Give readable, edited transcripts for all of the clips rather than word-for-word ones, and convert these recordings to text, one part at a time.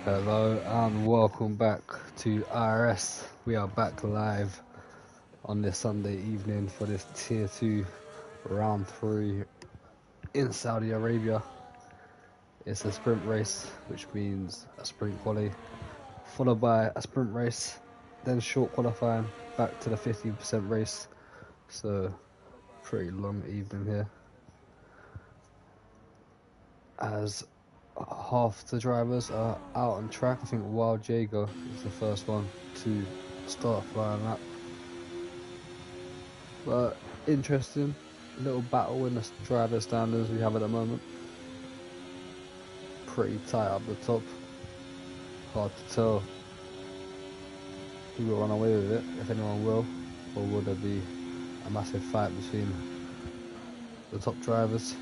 Hello and welcome back to IRS. We are back live on this Sunday evening for this Tier 2 Round 3 in Saudi Arabia. It's a sprint race, which means a sprint quali, followed by a sprint race, then short qualifying, back to the 15% race. So, pretty long evening here. As half the drivers are out on track. I think Wild Jaeger is the first one to start flying lap. But interesting little battle in the driver standings we have at the moment. Pretty tight up the top. Hard to tell who will run away with it, if anyone will, or will there be a massive fight between the top drivers.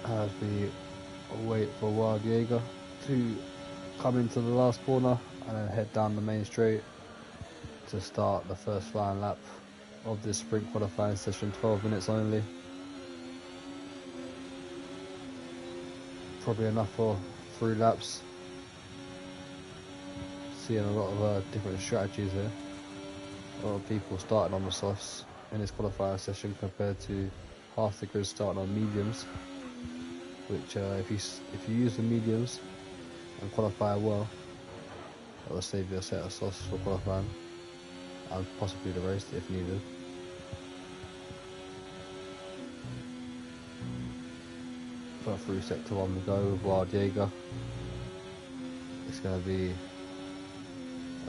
As we wait for Wild Jaeger to come into the last corner and then head down the main straight to start the first flying lap of this sprint qualifying session, 12 minutes only. Probably enough for 3 laps. Seeing a lot of different strategies here. A lot of people starting on the softs in this qualifying session compared to half the grid starting on mediums. Which if you use the mediums and qualify well, that will save you a set of softs for qualifying and possibly the race if needed. But through sector 1 we go with Wild Jaeger. It's going to be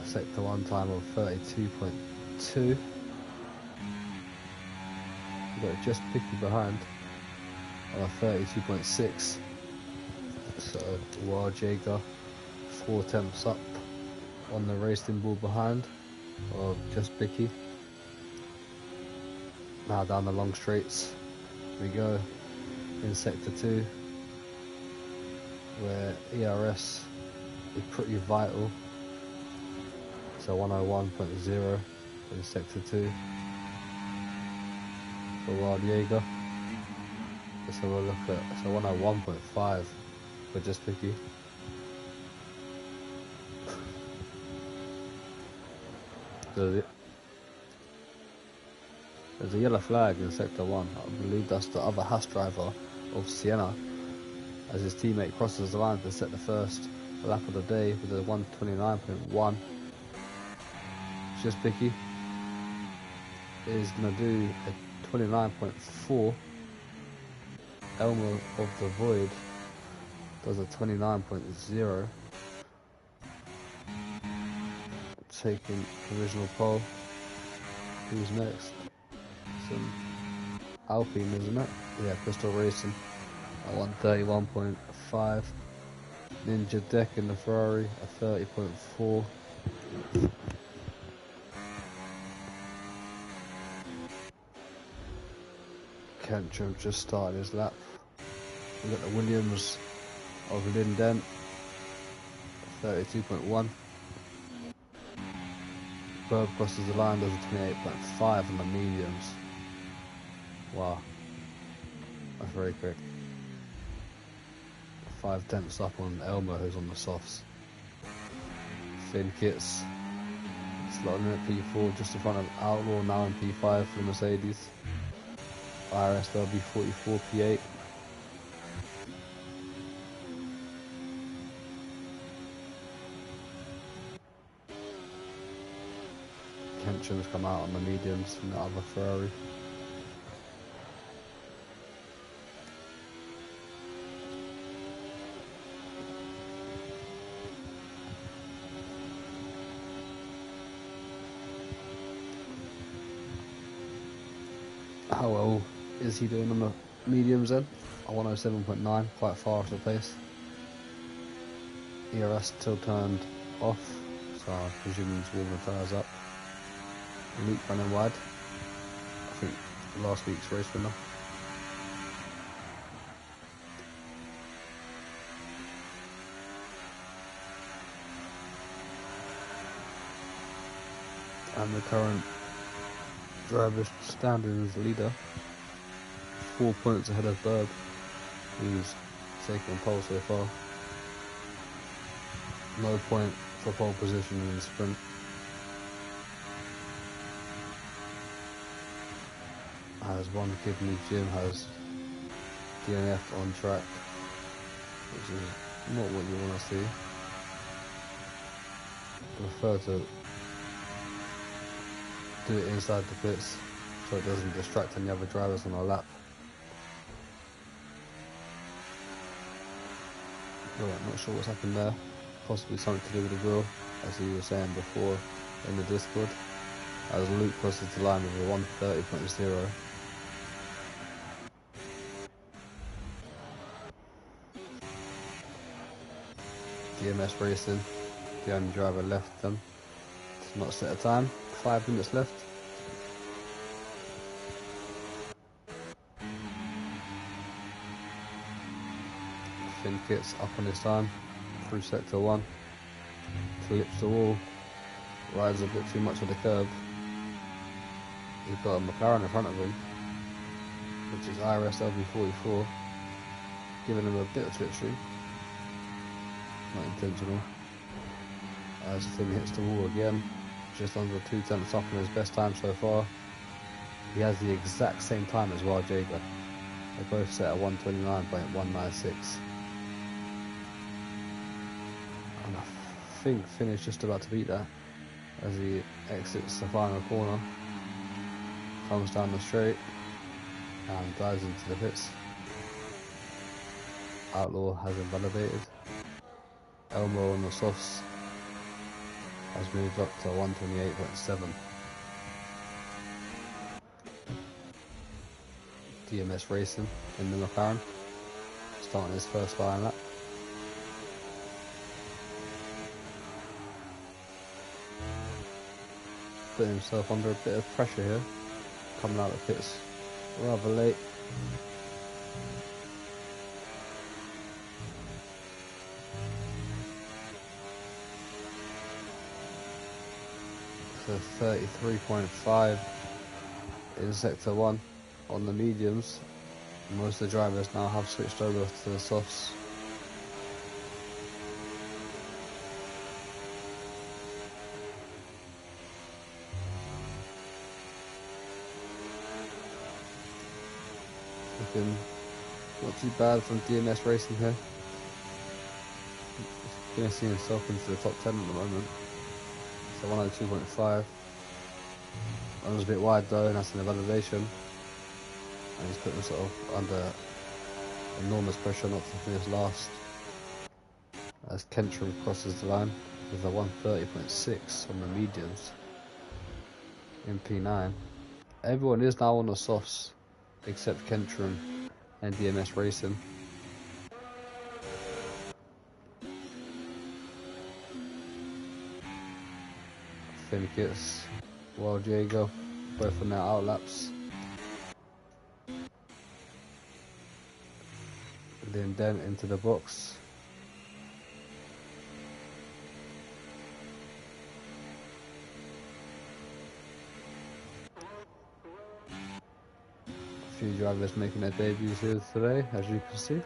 a sector 1 time of 32.2. We've got just Picky behind on a 32.6. So Wild Jaeger 4 tenths up on the racing ball behind of just Picky. Now down the long straights we go in sector 2, where ERS is pretty vital. So 101.0 in sector 2 for Wild Jaeger. So we'll look at 101.5 for just Picky. There's a yellow flag in sector 1. I believe that's the other Haas driver of Sienna, as his teammate crosses the line to set the first lap of the day with a 129.1. Just Picky is going to do a 29.4. Elmer of the Void does a 29.0. Taking provisional pole. Who's next? Some Alpine, isn't it? Yeah, Crystal Racing at 131.5. Ninja Deck in the Ferrari at 30.4. Kentrum just started his lap. We've got the Williams of Linden, 32.1. Bird crosses the line, does a 28.5 on the mediums. Wow, that's very quick. 5 tenths up on Elmer, who's on the softs. Finn Kits slotting in at P4 just in front of Outlaw, now in P5 for Mercedes. IRS will be 44 P8. Kentrum's come out on the mediums from the other Ferrari. How well is he doing on the mediums then? A 107.9, quite far off the pace. ERS still turned off, so I presume he's warming the tyres up. Luke running wide. I think last week's race winner. And the current driver standings leader 4 points ahead of Bird, who's taken pole so far. No point for pole position in the sprint. As one kidney Jim has DNF on track, which is not what you want to see. I prefer to do it inside the pits so it doesn't distract any other drivers on our lap. Alright, not sure what's happened there. Possibly something to do with the wheel, as he was saying before in the Discord. As Luke crosses the line with a 130.0. DMS Racing, the only driver left them. It's not set a time, 5 minutes left. Finn Kitts up on his time, through sector 1, flips the wall, rides a bit too much of the curb. He's got a McLaren in front of him, which is IRS LB44, giving him a bit of slipstream. Not intentional. As Finn hits the wall again, just under 2 tenths off on his best time so far. He has the exact same time as Wild Jager. They both set at 129.196. And I think Finn is just about to beat that as he exits the final corner, comes down the straight and dives into the pits. Outlaw has invalidated. Elmo on the softs has moved up to 128.7. DMS Racing in the McLaren, starting his first flying lap. Putting himself under a bit of pressure here, coming out of the pits rather late. So 33.5 in sector 1 on the mediums. Most of the drivers now have switched over to the softs. Looking not too bad from DMS Racing here. He's going to see himself into the top 10 at the moment. So 102.5. That was a bit wide though, and that's an evaluation. And he's put himself under enormous pressure not to finish last. As Kentrum crosses the line with a 130.6 on the mediums in P9. Everyone is now on the softs except Kentrum and DMS Racing. Finn Kitts, Wild Jager, both on their outlaps. Then Dent into the box. A few drivers making their debuts here today, as you can see.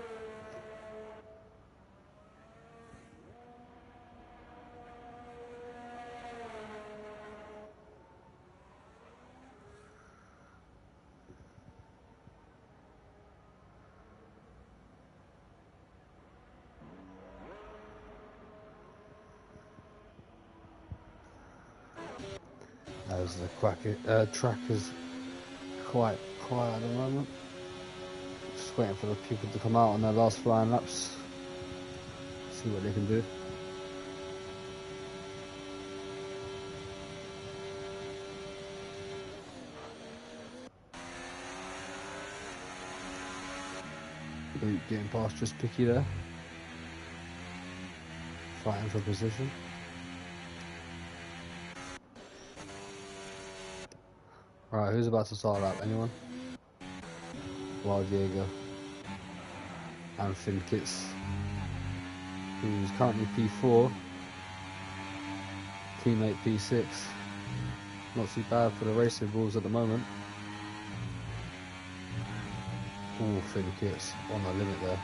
As the track is quite quiet at the moment. Just waiting for the people to come out on their last flying laps. See what they can do. Luke getting past just picky there. Fighting for position. Right, who's about to start lap? Anyone? Wild Jager and Finn Kitts, who's currently P4, teammate P6. Not too bad for the racing rules at the moment. All thin kits on the limit there.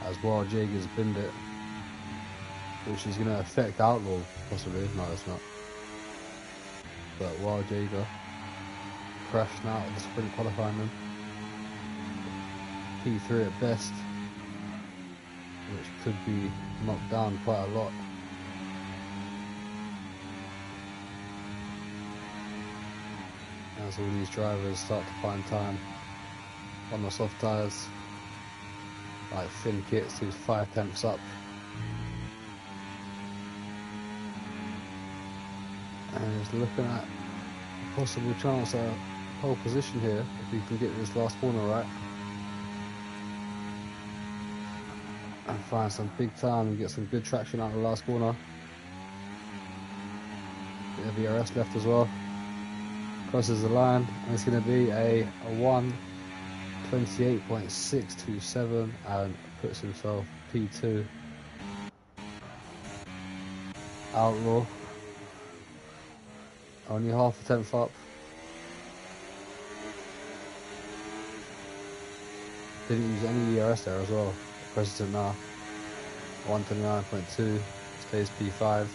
As Wild Jager's binned it, which is going to affect Outlaw, possibly. No, it's not. But Wild Jager crashing out at the sprint qualifying them. P3 at best, which could be knocked down quite a lot. As all these drivers start to find time on the soft tyres, like thin kits who's 5/10 up. And he's looking at a possible chance at pole position here if he can get this last corner right and find some big time and get some good traction out of the last corner. Bit of IRS left as well. Crosses the line, and it's going to be a 1:28.627 and puts himself P2. Outlaw only half a tenth up. Didn't use any ERS there as well. President now 1:29.2 stays P5.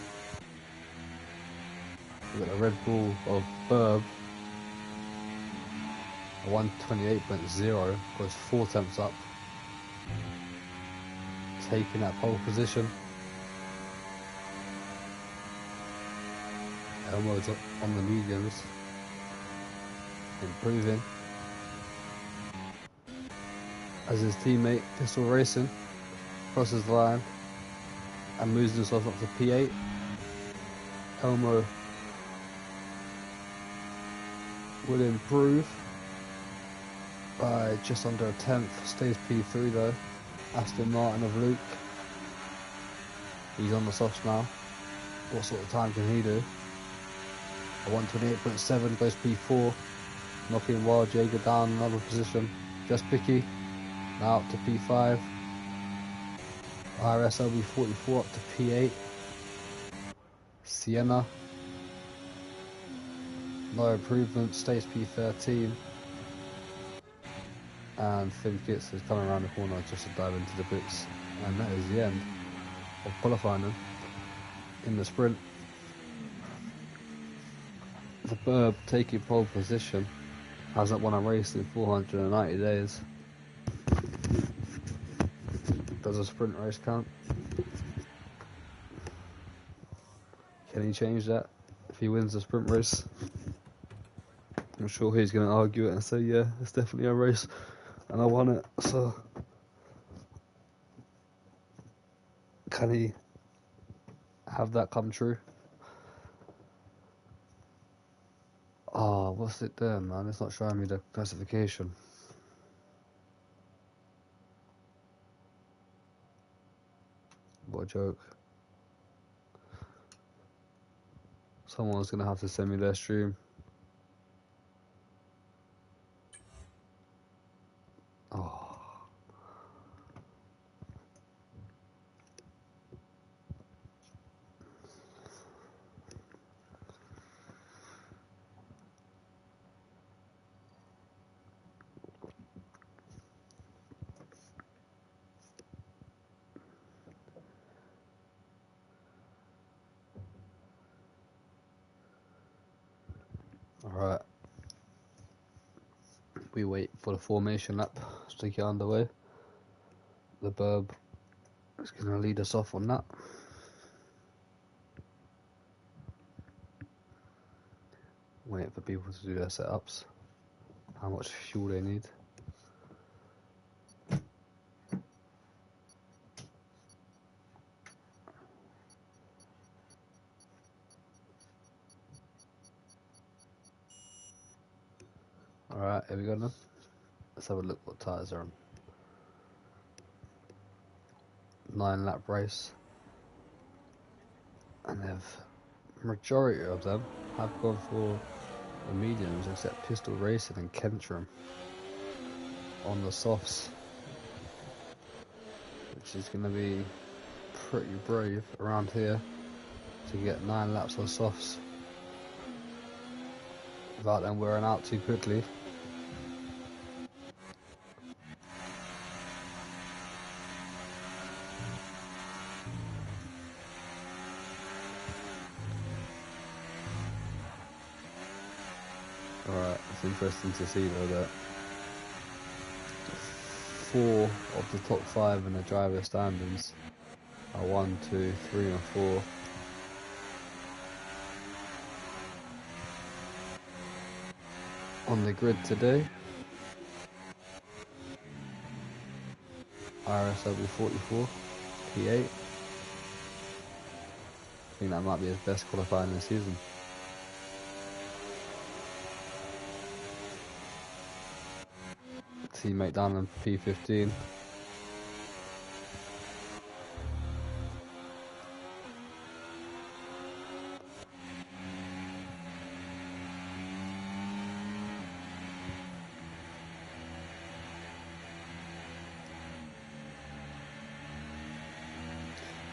We've got a Red Bull of Burb, a 1:28.0 goes 4/10 up, taking that pole position. Elmo's on the mediums, improving. As his teammate Pistol Racing crosses the line and moves himself up to P8. Elmo will improve by just under a tenth, stays P3 though. Aston Martin of Luke, he's on the softs now. What sort of time can he do? A 1:28.7 goes P4, knocking Wild Jager down another position. Just Picky now up to P5. IRS LB44 up to P8. Sienna, no improvement, stays P13. And Thin Kits is coming around the corner just to dive into the boots. And that is the end of qualifying them in the sprint. The Burb taking pole position, hasn't won a race in 490 days. Does a sprint race count? Can he change that if he wins the sprint race? I'm sure he's going to argue it and say, yeah, it's definitely a race and I won it. So can he have that come true? Oh, what's it there, man? It's not showing me the classification. What a joke. Someone's gonna have to send me their stream. Oh. Alright. We wait for the formation lap to get underway. The Burb is going to lead us off on that. Waiting for people to do their setups. How much fuel they need. Alright, here we go then. Let's have a look what tyres are on. 9-lap race. And majority of them have gone for the mediums except Pistol Racing and Kentrum on the softs, which is going to be pretty brave around here to get 9 laps on softs without them wearing out too quickly. interesting to see though that 4 of the top 5 in the driver standings are 1, 2, 3 and 4 on the grid today. IRS will be 44, P8. I think that might be his best qualifying this season. Teammate down in P15.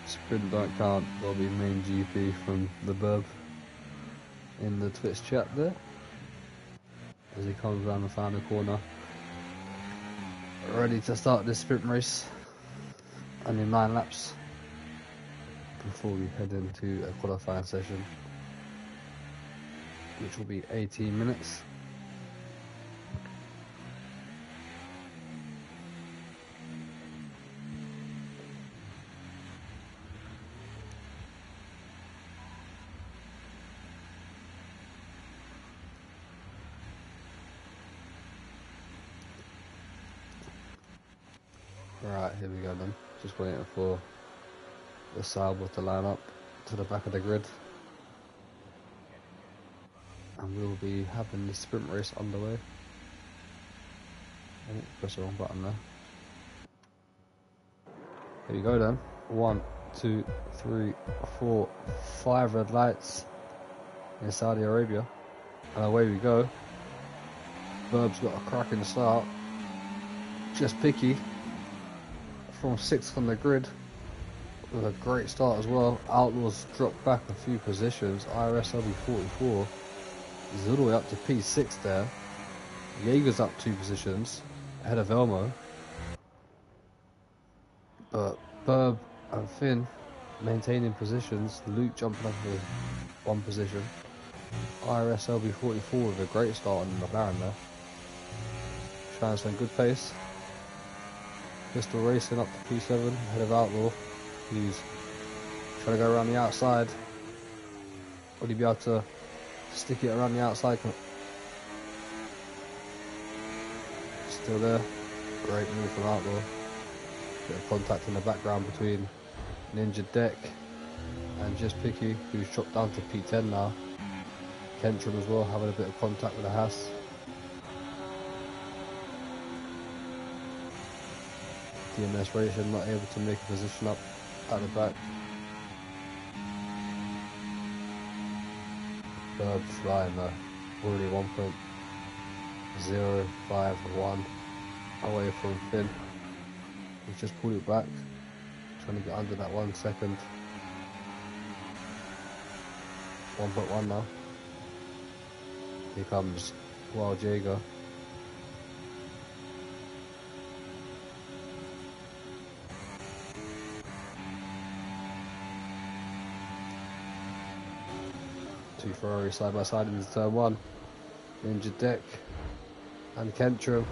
Sprint don't count, will be main GP from the Burb in the Twitch chat there as he comes around the final corner, ready to start this sprint race. Only 9 laps before we head into a qualifying session, which will be 18 minutes. Right, here we go then. Just waiting for the Sauber to line up to the back of the grid. And we'll be having the sprint race underway. Oh, press the wrong button there. Here we go then. 1, 2, 3, 4, 5 red lights in Saudi Arabia. And away we go. Burb's got a cracking start. Just picky. From 6th on the grid with a great start as well. Outlaws dropped back a few positions. IRS will be 44. He's all the way up to P6 there. Jaeger's up 2 positions ahead of Elmo. But Burb and Finn maintaining positions. Luke jumping up with 1 position. IRS LB 44 with a great start on the McLaren there. Showing some good pace. Pistol racing up to P7 ahead of Outlaw. He's trying to go around the outside. Would he be able to stick it around the outside? Still there. Great move from Outlaw. Bit of contact in the background between Ninja Deck and Just Picky, who's dropped down to P10 now. Kentrum as well, having a bit of contact with the Haas. DMS Racing not able to make a position up at the back. Burb flying there, already 1.051 away from Finn. He's just pulled it back, trying to get under that 1 second. 1.1 now. Here comes Wild Jaeger. Two Ferrari side by side into turn 1. Ninja Deck and Kentrum.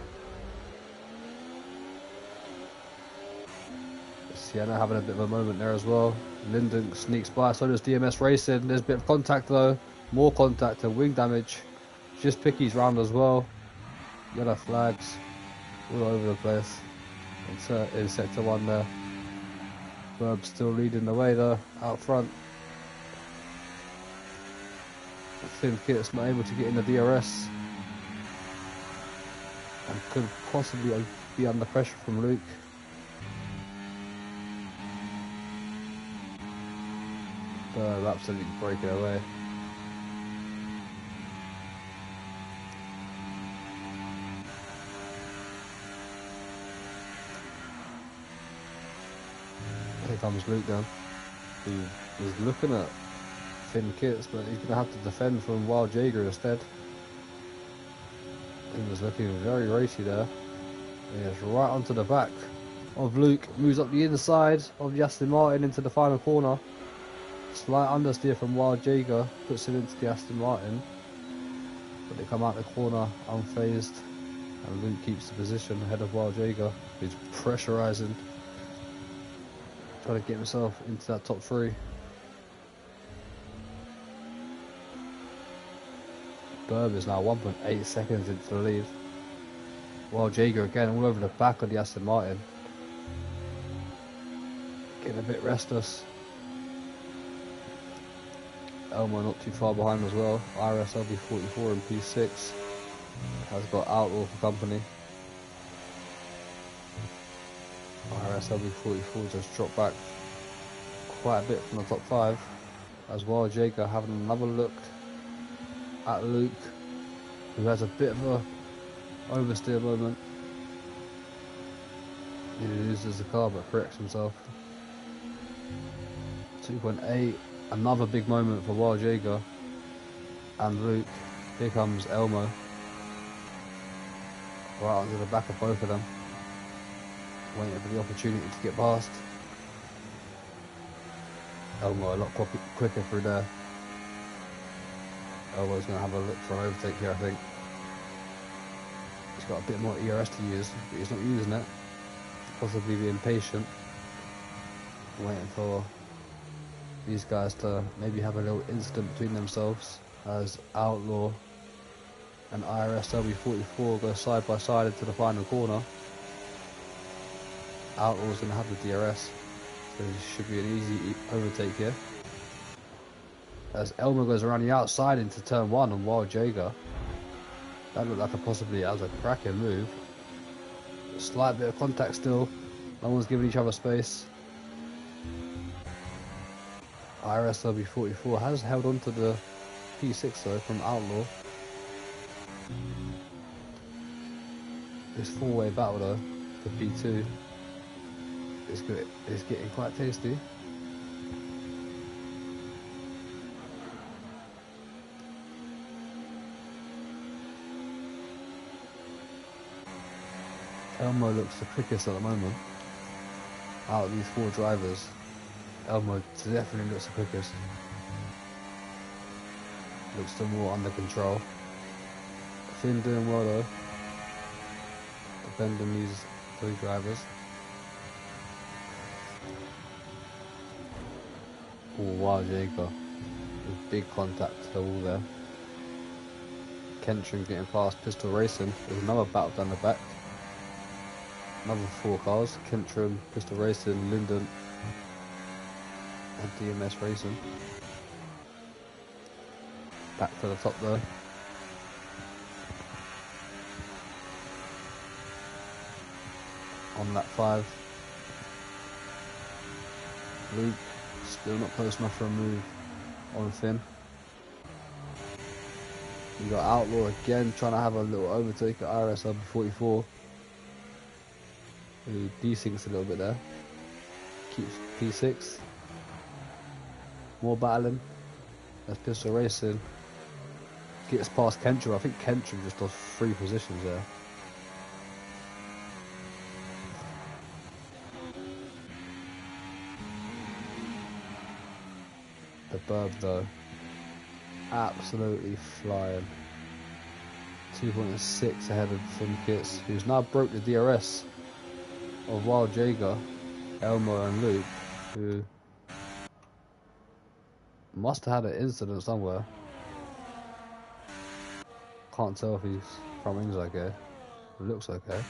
Sienna having a bit of a moment there as well. Linden sneaks by, so does DMS Racing. There's a bit of contact though. More contact and wing damage. Just Picky's round as well. Yellow flags all over the place. In sector 1 there. Burb still leading the way though, out front. Finn Kit's not able to get in the DRS and could possibly be under pressure from Luke. Burb absolutely breaking away. Here comes Luke down. He was looking at Finn Kits, but he's going to have to defend from Wild Jaeger instead. He was looking very racy there. He is right onto the back of Luke, moves up the inside of the Aston Martin into the final corner. Slight understeer from Wild Jaeger puts him into the Aston Martin. but they come out the corner unfazed, and Luke keeps the position ahead of Wild Jaeger, who's pressurising, trying to get himself into that top three. Burb is now 1.8 seconds into the lead. Wild Jaeger again all over the back of the Aston Martin, getting a bit restless. Elmo not too far behind as well. IRS LB44 and P6 has got Outlaw for company. IRS LB44 just dropped back quite a bit from the top 5, as Wild Jaeger having another look at Luke, who has a bit of a oversteer moment. He loses the car but corrects himself. 2.8, another big moment for Wild Jaeger and Luke. Here comes Elmo, right onto the back of both of them, waiting for the opportunity to get past. Elmo a lot quicker through there. Elmo's going to have a look for an overtake here, I think. He's got a bit more IRS to use, but he's not using it. Possibly being patient, waiting for these guys to maybe have a little incident between themselves, as Outlaw and IRS LB44 go side by side into the final corner. Outlaw's going to have the DRS, so it should be an easy overtake here. As Elmo goes around the outside into turn 1 on Wild Jaeger. That looked like a possibly as a cracking move. A slight bit of contact still, no one's giving each other space. IRS LB44 has held on to the P6 though from Outlaw. This four-way battle though, the P2, is good. It's getting quite tasty. Elmo looks the quickest at the moment. Out of these 4 drivers, Elmo definitely looks the quickest. Looks the more under control. Finn doing well though, defending these 3 drivers. Oh, Wild Jaeger with big contact to the wall there. Kentron getting past Pistol Racing. There's another battle down the back. Another 4 cars, Kentron, Pistol Racing, Linden and DMS Racing. Back to the top though. On lap 5. Luke still not close enough for a move on Finn. You got Outlaw again trying to have a little overtake at IRS LB44. Who desyncs a little bit there. Keeps P6. More battling. That's Pistol Racing. Gets past Kentron. I think Kentron just lost 3 positions there. The Burb though, absolutely flying. 2.6 ahead of Finn Kits, who's now broke the DRS of Wild Jaeger, Elmo and Luke, who must have had an incident somewhere. Can't tell if he's from England okay. It looks okay.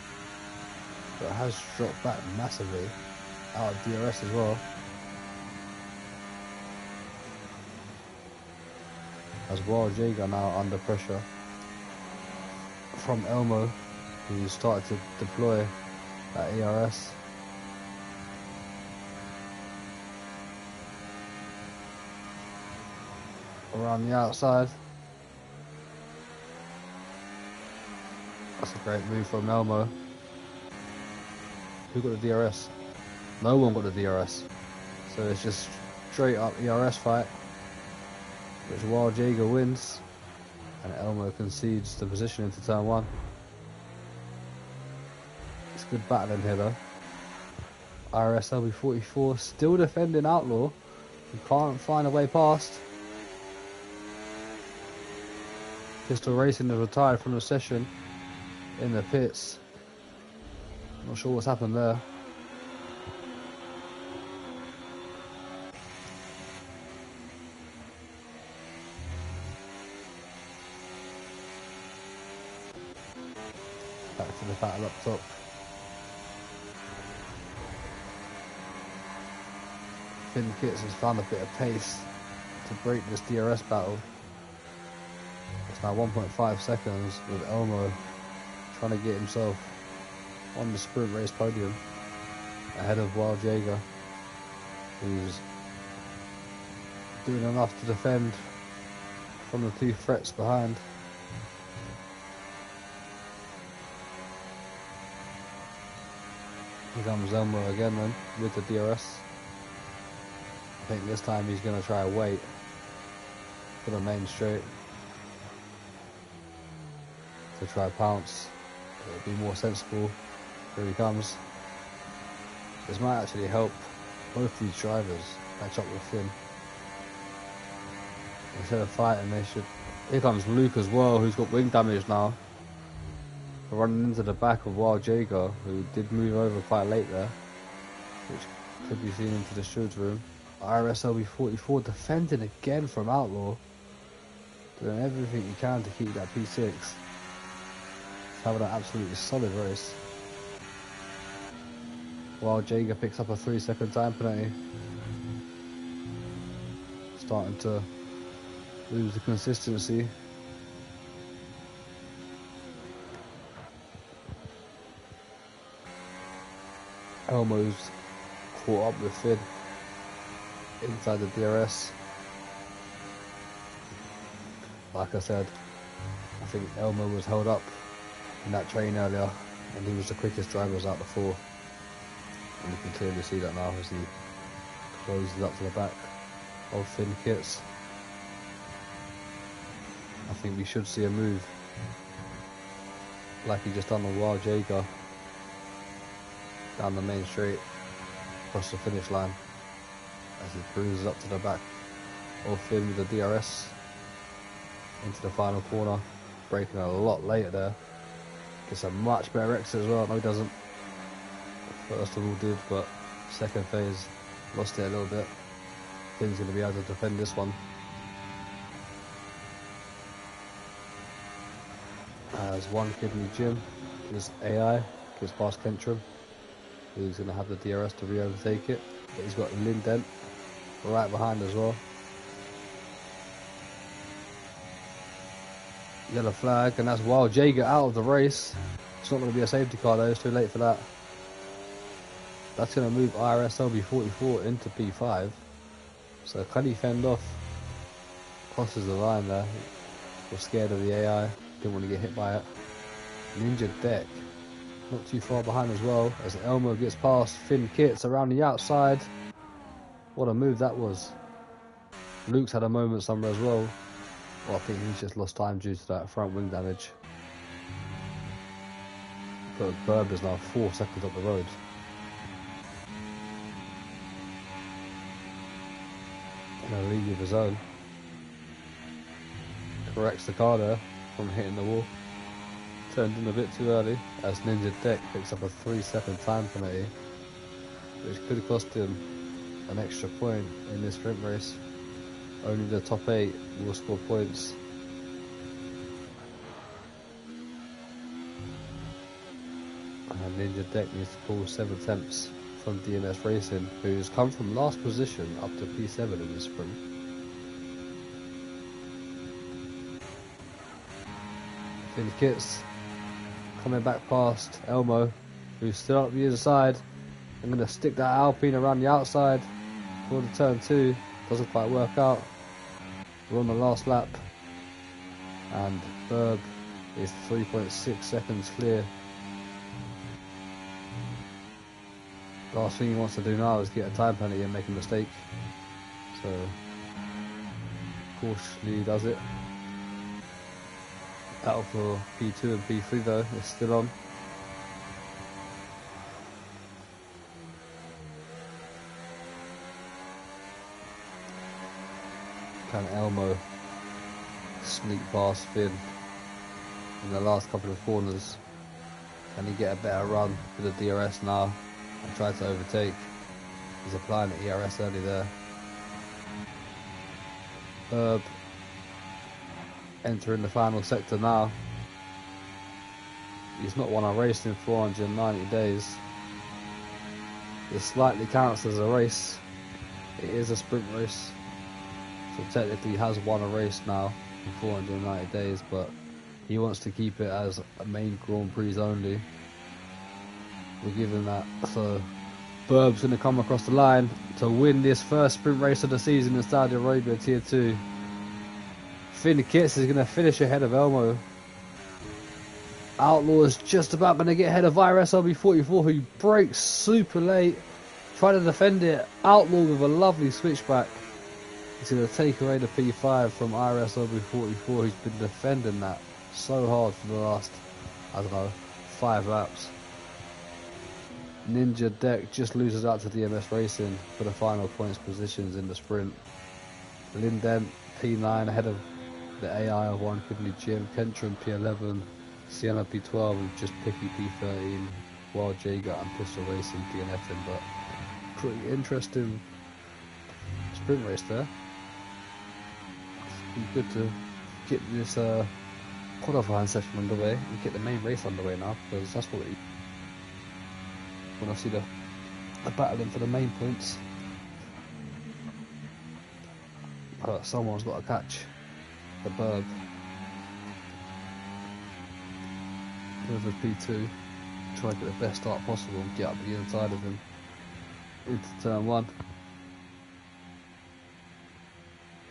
But it has dropped back massively out of DRS as well. As Wild Jaeger now under pressure from Elmo, who started to deploy that ARS. Around the outside. That's a great move from Elmo. Who got the DRS? No one got the DRS. So it's just straight up ERS fight, which Wild Jaeger wins, and Elmo concedes the position into turn 1. It's good battling here though. IRS LB44 still defending Outlaw, who can't find a way past. Pistol Racing has retired from the session in the pits. Not sure what's happened there. Back to the battle up top. Finn Kits has found a bit of pace to break this DRS battle. It's now 1.5 seconds with Elmo trying to get himself on the sprint race podium ahead of Wild Jaeger, who's doing enough to defend from the two threats behind. Here comes Elmo again then with the DRS. I think this time he's going to try to wait for the main straight to try pounce. It'll be more sensible. Here he comes. This might actually help both these drivers catch up with Finn. Instead of fighting, they should... Here comes Luke as well, who's got wing damage now. Running into the back of Wild Jaeger, who did move over quite late there, which could be seen into the stewards room. IRS LB44 defending again from Outlaw, doing everything you can to keep that P6. It's having an absolutely solid race. Wild Jaeger picks up a 3-second time penalty. Starting to lose the consistency. Elmo's caught up with Finn inside the DRS. Like I said, I think Elmo was held up in that train earlier, and he was the quickest driver out of the four. And you can clearly see that now as he closes up to the back of Finn Kits. I think we should see a move like he just done on Wild Jaeger down the main straight across the finish line as he cruises up to the back of Finn with the DRS into the final corner, braking a lot later there. Gets a much better exit as well. No, he doesn't. First of all did, but second phase lost it a little bit. Finn's going to be able to defend this one. As one kid in the gym is AI, gets past Kentrum, who's going to have the DRS to re-overtake it. But he's got Linden right behind as well. Yellow flag, and that's Wild Jaeger out of the race. It's not going to be a safety car though, it's too late for that. That's going to move IRS LB44 into P5. So can he fend off? Crosses the line there. Was scared of the AI, didn't want to get hit by it. Ninja Deck, not too far behind as well, as Elmo gets past Finn Kits around the outside. What a move that was. Luke's had a moment somewhere as well. Well, I think he's just lost time due to that front wing damage. But Burb is now 4 seconds up the road. In a league of his own. Corrects the car there from hitting the wall. Turned in a bit too early as Ninja Deck picks up a 3-second time penalty, which could cost him an extra point in this sprint race. Only the top 8 will score points. And Ninja Deck needs to pull 7 tenths from DNS Racing, who's come from last position up to P7 in this sprint. Finn Kits coming back past Elmo, who's still up the inside. I'm going to stick that Alpine around the outside for the turn 2. Doesn't quite work out. We're on the last lap, and Berg is 3.6 seconds clear. Last thing he wants to do now is get a time penalty and make a mistake. So, cautiously does it. Battle for P2 and P3 though is still on. Can Elmo sneak past Finn? in the last couple of corners. Can he get a better run with the DRS now and try to overtake? He's applying the ERS early there. Herb entering the final sector now. He's not won a race in 490 days. It slightly counts as a race. It is a sprint race, so technically he has won a race now in 490 days, but he wants to keep it as a main Grand Prix only. We're giving that. So Burb's going to come across the line to win this first sprint race of the season in Saudi Arabia Tier 2. Finn Kitts is going to finish ahead of Elmo. Outlaw is just about going to get ahead of IRS LB44, who breaks super late. Trying to defend it. Outlaw with a lovely switchback. He's going to take away the P5 from IRS LB44, who's been defending that so hard for the last, I don't know, 5 laps. Ninja Deck just loses out to DMS Racing for the final points positions in the sprint. Linden P9 ahead of the AI of 1 Kibbley Jim, Kentron P11, Sienna P12 with just Picky P13, Wild Jager and Pistol Racing DNFing, but pretty interesting sprint race there. It's good to get this qualifying session underway and get the main race underway now, because that's what we when I see the battling for the main points. But someone's got to catch the Burb. With a P2, try to get the best start possible and get up the inside of him into turn 1.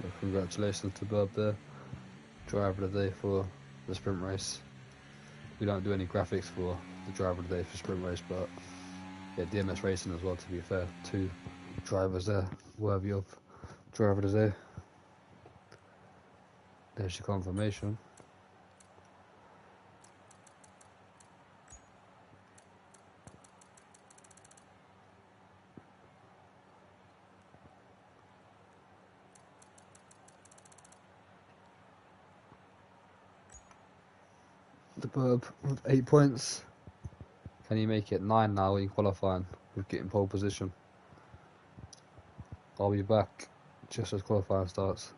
Well, congratulations to Burb there, driver of the day for the sprint race. We don't do any graphics for the driver of the day for sprint race, but yeah, DMS Racing as well, to be fair. 2 drivers there worthy of driver of the day. There's your confirmation. The Burb with 8 points. Can he make it 9 now in qualifying with getting pole position? I'll be back just as qualifying starts.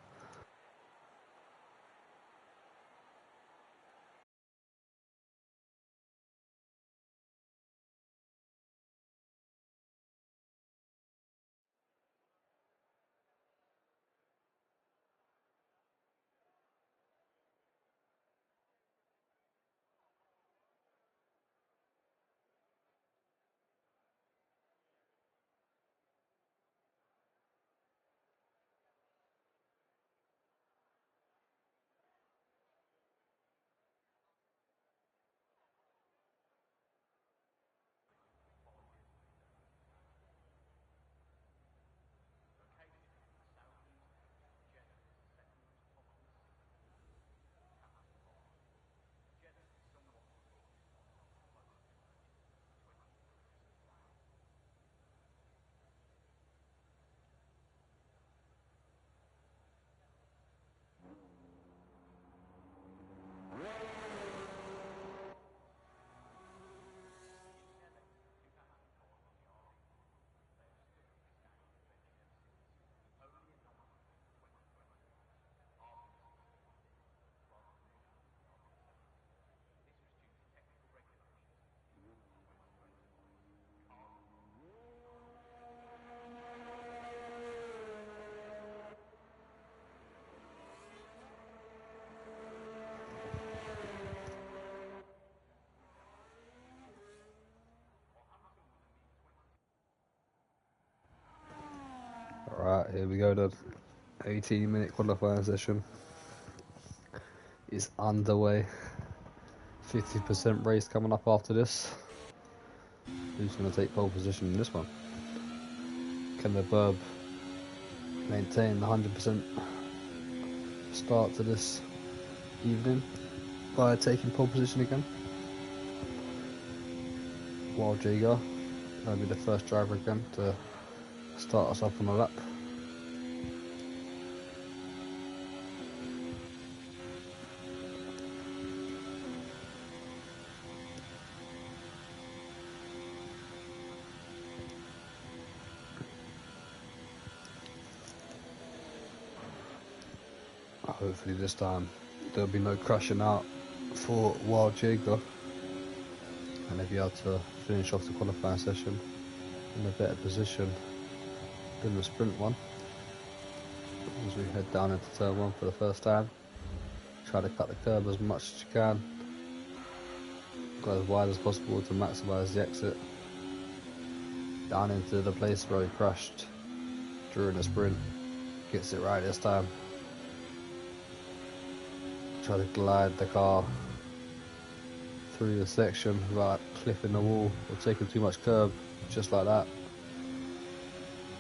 Alright, here we go, the 18-minute qualifying session is underway. 50% race coming up after this. Who's going to take pole position in this one? Can the Burb maintain the 100% start to this evening by taking pole position again? Wild Jager going to be the first driver again to start us up on a lap. Hopefully this time there'll be no crashing out for Wild Jaeger, and they'll be able to finish off the qualifying session in a better position than the sprint one. As we head down into turn 1 for the first time, try to cut the curb as much as you can, go as wide as possible to maximise the exit, down into the place where he crashed during the sprint. Gets it right this time. Try to glide the car through the section without clipping the wall or taking too much curb, just like that.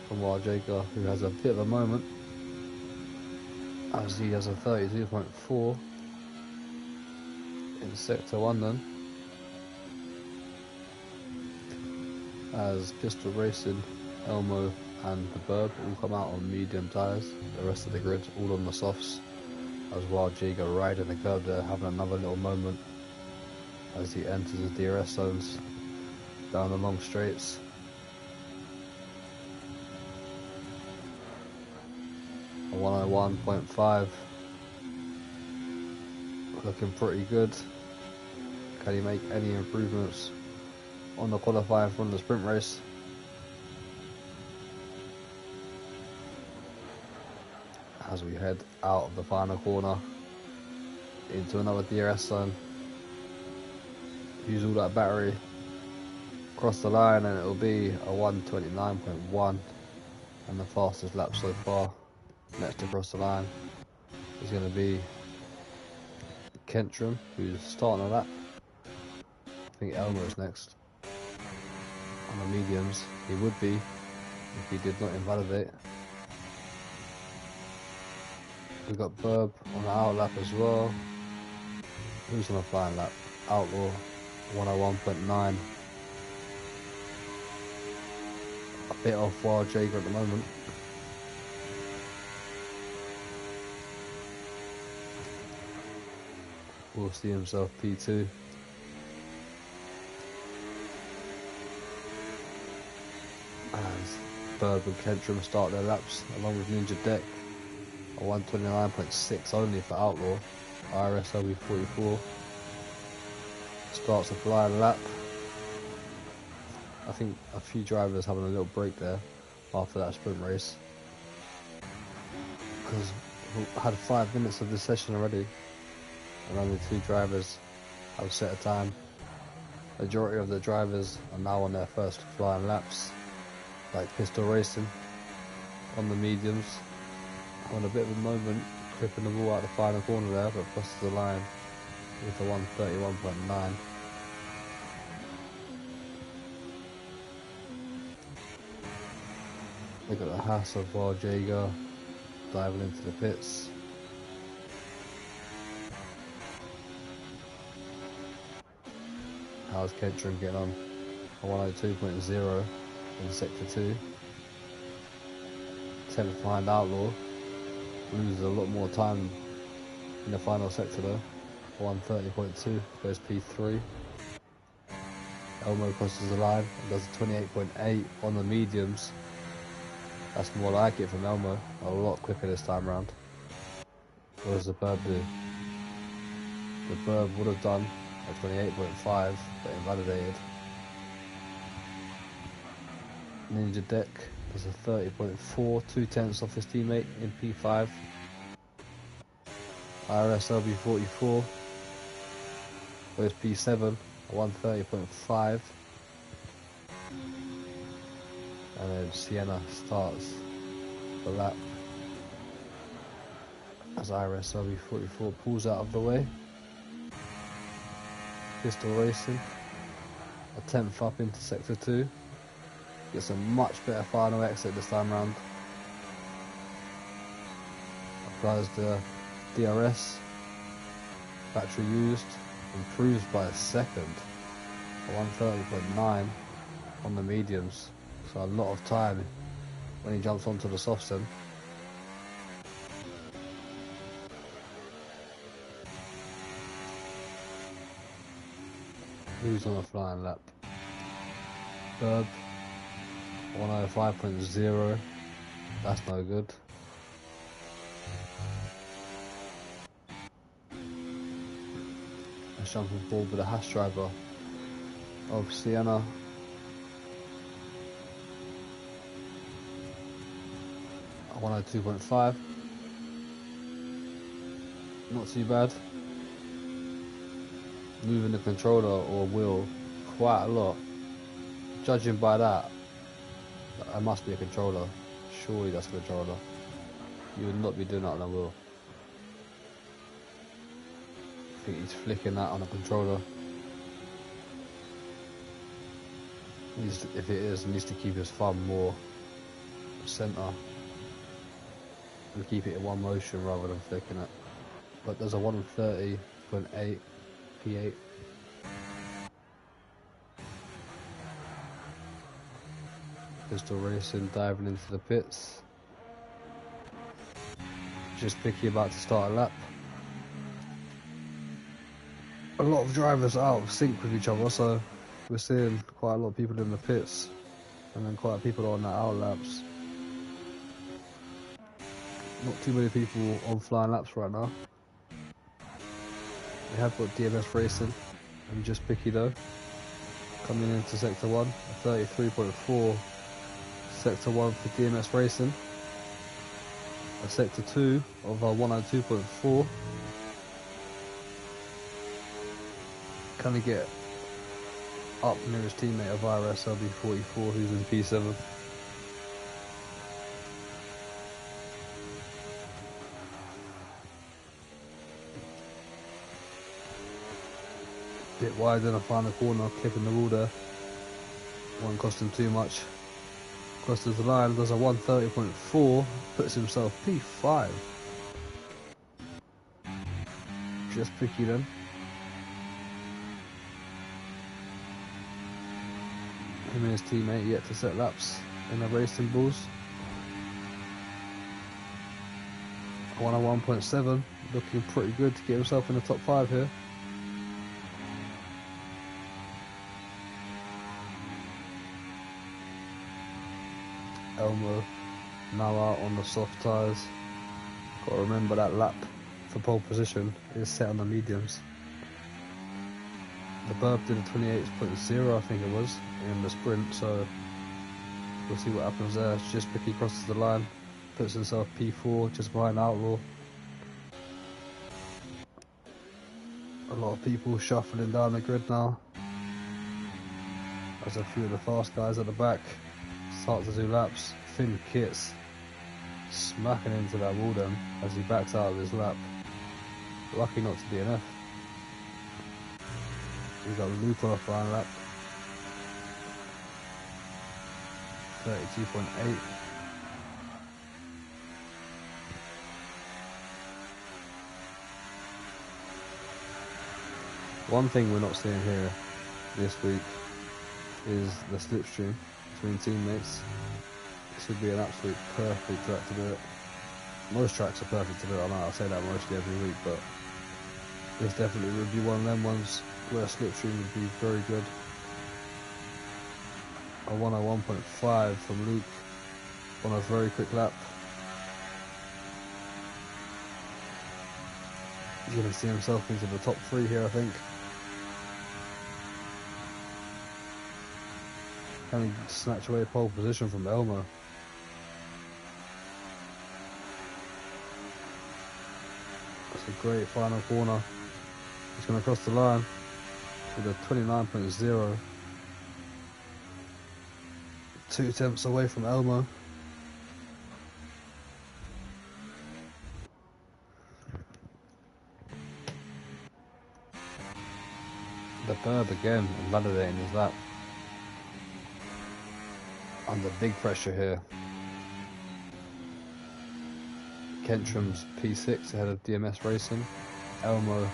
From Wild Jaeger, who has a bit of a moment, as he has a 32.4 in sector 1 then. As Pistol Racing, Elmo and the Burb all come out on medium tyres, the rest of the grid all on the softs, as Wild Jaeger riding the curb there, having another little moment as he enters the DRS zones down the long straights. A 101.5, looking pretty good. Can he make any improvements on the qualifying from the sprint race? As we head out of the final corner into another DRS zone, use all that battery, cross the line, and it'll be a 129.1, and the fastest lap so far. Next to cross the line is going to be Kentrum, who's starting a lap. I think Elmo's next on the mediums. He would be if he did not invalidate. We've got Burb on the out lap as well. Who's on a flying lap? Outlaw, 101.9. A bit off Wild Jaeger at the moment. Will see himself P2. As Burb and Kentrum start their laps along with Ninja Deck. A 129.6 only for Outlaw. IRS LB44 starts a flying lap. I think a few drivers having a little break there after that sprint race, because we had 5 minutes of this session already and only 2 drivers have set a time. Majority of the drivers are now on their first flying laps, like Pistol Racing on the mediums, on a bit of a moment, clipping the wall out the final corner there, but crosses the line with a 131.9. Look at the hassle of Wild Jaeger diving into the pits. How's Kentrum getting on? A 102.0 in sector 2. 10th behind Outlaw. Loses a lot more time in the final sector though. 130.2 goes P3. Elmo crosses the line and does a 28.8 on the mediums. That's more like it from Elmo, a lot quicker this time round. What does the Burb do? The Burb would have done a 28.5 but invalidated. Ninja Deck does a 30.4, 2/10 off his teammate in P5. IRS LB44 goes P7, 130.5. And then Sienna starts the lap as IRS LB44 pulls out of the way. Pistol Racing, a 10th up into sector 2. Gets a much better final exit this time round. Applies the DRS. Battery used. Improves by a second. A 130.9 on the mediums. So a lot of time when he jumps onto the softs then. Who's on a flying lap? Burb, 105.0. That's no good. just jumping forward with the hash driver of Sienna. I 102.5. Not too bad. Moving the controller or wheel quite a lot. Judging by that, it must be a controller. Surely that's a controller. You would not be doing that on a wheel. I think he's flicking that on a controller. If it is, he needs to keep his thumb more center and keep it in one motion rather than flicking it. But there's a 130.8 P8. Pistol racing, diving into the pits. Just picky about to start a lap. A lot of drivers are out of sync with each other, so we're seeing quite a lot of people in the pits and then quite a people on the out laps. Not too many people on flying laps right now. We have got DMS racing and just picky though. Coming into sector 1, a 33.4. Sector 1 for DMS racing. A sector 2 of a 102.4. Can he get up near his teammate of IRS LB44 who's in P7? Bit wide in a final corner, clipping the wall there. Won't cost him too much. Crosses the line, does a 130.4, puts himself P5. Just picky then. Him and his teammate yet to set laps in the racing bulls. 101.7, looking pretty good to get himself in the top 5 here. Elmo now out on the soft tyres. Got to remember that lap for pole position is set on the mediums. The Burb did a 28.0 I think it was in the sprint, so we'll see what happens there. Just Picky crosses the line, puts himself P4 just behind Outlaw. A lot of people shuffling down the grid now. There's a few of the fast guys at the back start to do laps. Finn Kits smacking into that wall then as he backs out of his lap. Lucky not to DNF. We've got Luke on a flying lap. 32.8. One thing we're not seeing here this week is the slipstream between teammates. This would be an absolute perfect track to do it. Most tracks are perfect to do it. I know I say that mostly every week, but this definitely would be one of them ones where a slipstream would be very good. A 101.5 from Luke on a very quick lap. He's going to see himself into the top 3 here, I think. Can he snatch away pole position from Elmo? That's a great final corner. He's going to cross the line with a 29.0. 2 tenths away from Elmo. The Burb again invalidating his lap. Under big pressure here. Kentram's P6 ahead of DMS Racing. Elmo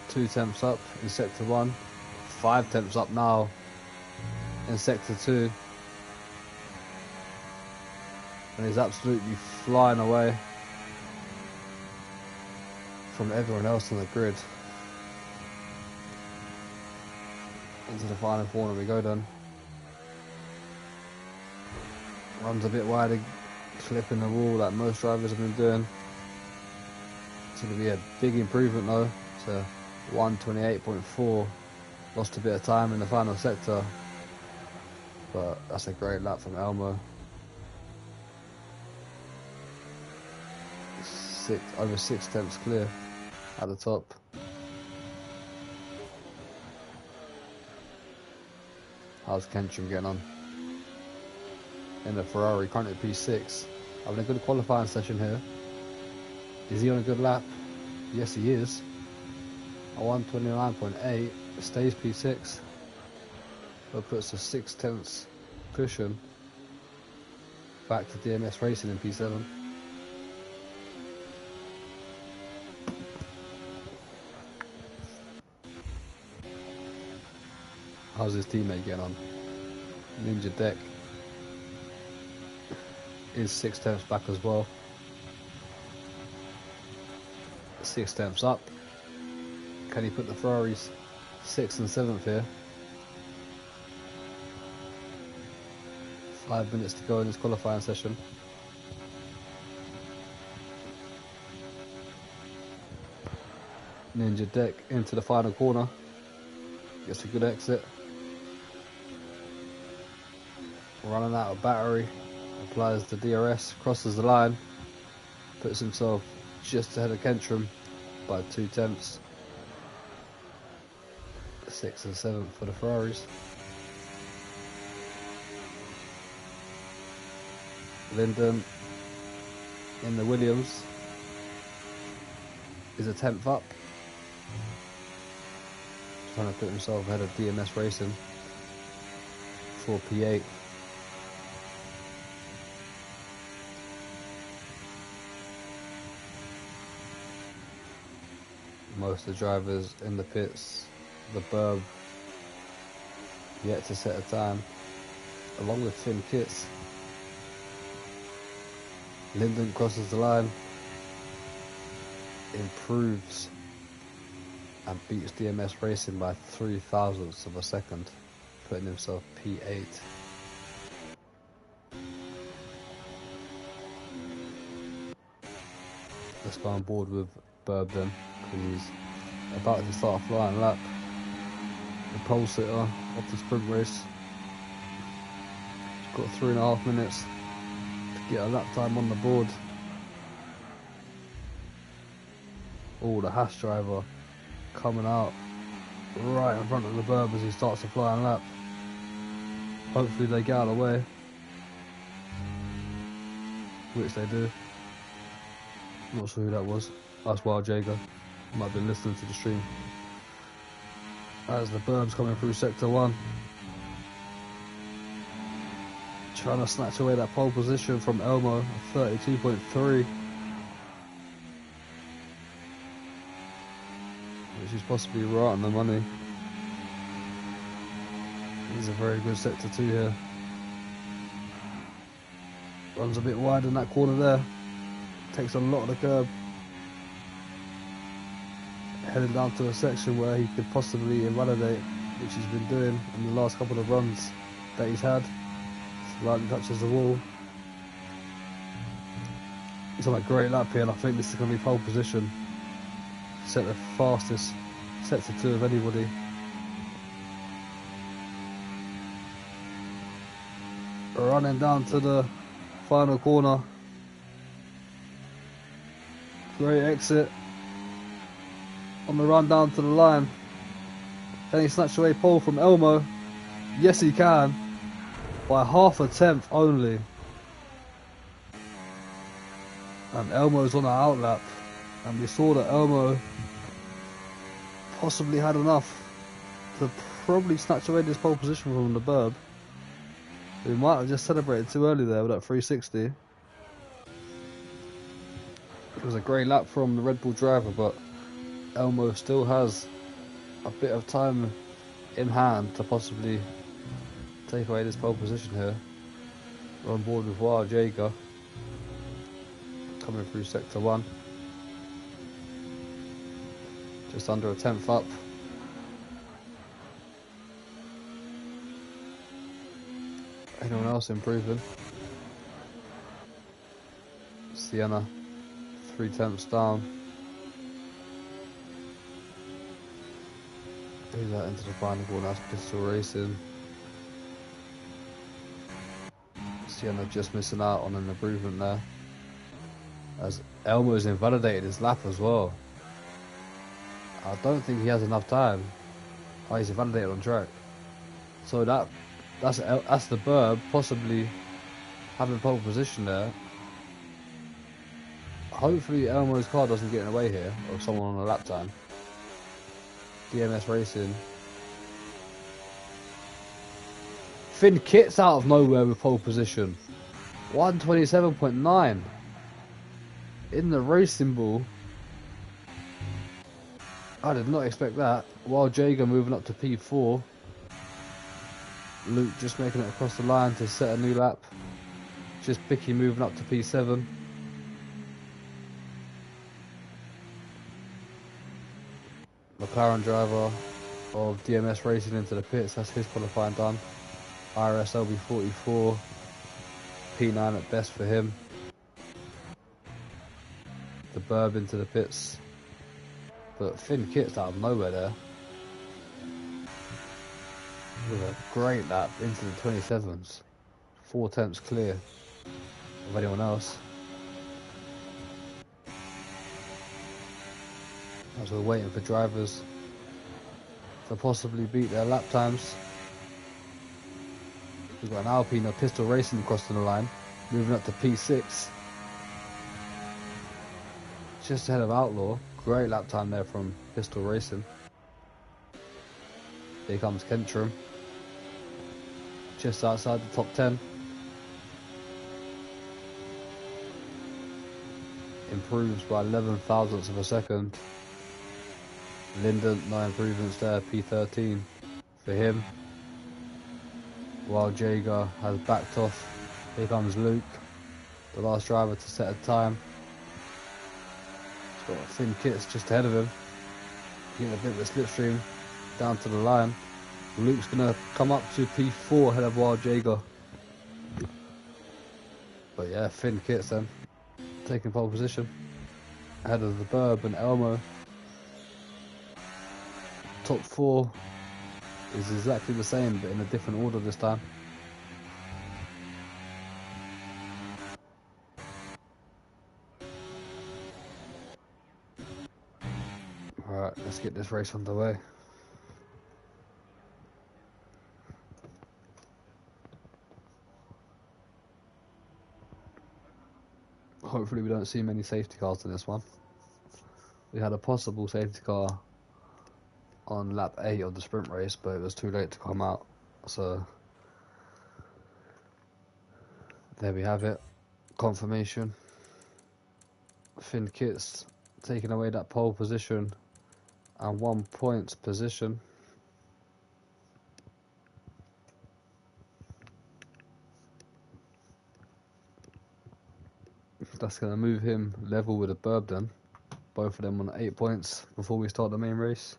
2 tenths up in sector 1. 5 tenths up now in sector 2. And he's absolutely flying away from everyone else on the grid. Into the final corner we go then. Runs a bit wider, clipping the wall like most drivers have been doing. It's going to be a big improvement though to 1:28.4. Lost a bit of time in the final sector, but that's a great lap from Elmo. Over 6 tenths clear at the top. How's Kentrum getting on? In the Ferrari, currently P6. Having a good qualifying session here. Is he on a good lap? Yes, he is. A 1:29.8, stays P6. But puts a 6 tenths cushion back to DMS Racing in P7. How's his teammate getting on? Ninja Deck is 6 tenths back as well. 6 tenths up. Can he put the Ferraris 6th and 7th here? 5 minutes to go in this qualifying session. Ninja Deck into the final corner. Gets a good exit. Running out of battery. Applies the DRS. Crosses the line. Puts himself just ahead of Kentrum by 2 tenths. 6th and 7th for the Ferraris. Linden in the Williams is a 10th up. Trying to put himself ahead of DMS Racing for P8. Most of the drivers in the pits, the Burb yet to set a time, along with Finn Kits. Linden crosses the line, improves and beats DMS Racing by 3 thousandths of a second, putting himself P8. Let's go on board with Burb then, because he's about to start a flying lap. The pole sitter of the sprint race. He's got 3.5 minutes to get a lap time on the board. Oh, the Haas driver coming out right in front of the Burb as he starts a flying lap. Hopefully they get out of the way, which they do. Not sure who that was. That's Wild Jager. Might have been listening to the stream. As the Burb's coming through sector 1. Trying to snatch away that pole position from Elmo at 32.3. Which is possibly right on the money. He's a very good sector 2 here. Runs a bit wide in that corner there. Takes a lot of the curb. Heading down to a section where he could possibly invalidate, which he's been doing in the last couple of runs that he's had. Slightly touches the wall. He's on a great lap here, and I think this is going to be pole position. Set the fastest sector 2 of anybody. Running down to the final corner. Great exit. On the run down to the line. Can he snatch away pole from Elmo? Yes, he can. By 1/2 tenth only. And Elmo's on an outlap. And we saw that Elmo possibly had enough to probably snatch away this pole position from the Burb. We might have just celebrated too early there with that 360. It was a great lap from the Red Bull driver, but Elmo still has a bit of time in hand to possibly take away this pole position here. We're on board with Wild Jager coming through sector 1. Just under a 10th up. Anyone else improving? Sienna 3 tenths down. Who's that into the final corner? That's Pistol Racing. Sienna just missing out on an improvement there. As Elmo's invalidated his lap as well. I don't think he has enough time. Oh, he's invalidated on track. So that's the Burb possibly having pole position there. Hopefully Elmo's car doesn't get in the way here of someone on a lap time. DMS Racing. Finn Kit's out of nowhere with pole position. 127.9 in the racing ball. I did not expect that. While Jager moving up to P4. Luke just making it across the line to set a new lap. Just Picky moving up to P7. McLaren driver of DMS Racing into the pits. That's his qualifying done. IRS LB44. P9 at best for him. The Burb into the pits. But Finn Kit's out of nowhere there. With a great lap into the 27s. 4 tenths clear of anyone else. As we're waiting for drivers to possibly beat their lap times. We've got an Alpine of Pistol Racing crossing the line, moving up to P6. Just ahead of Outlaw. Great lap time there from Pistol Racing. Here comes Kentrum. Just outside the top 10. Improves by 11 thousandths of a second. Linden, no improvements there, P13 for him. While Jager has backed off. Here comes Luke, the last driver to set a time. He's got Finn Kitts just ahead of him. Getting a bit of a slipstream down to the line. Luke's going to come up to P4 ahead of Wild Jager. But yeah, Finn Kitts then taking pole position ahead of the Burb and Elmo. Top 4 is exactly the same but in a different order this time. Alright, let's get this race underway. Hopefully we don't see many safety cars in this one. We had a possible safety car on lap 8 of the sprint race, but it was too late to come out. So there we have it. Confirmation. Finn Kitts taking away that pole position and 1 points position. That's going to move him level with a Burb then. Both of them on 8 points before we start the main race.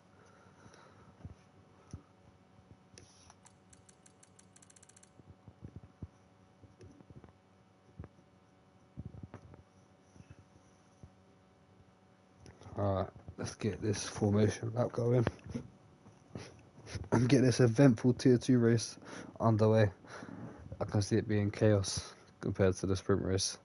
Alright, let's get this formation lap going and get this eventful tier 2 race underway. I can see it being chaos compared to the sprint race.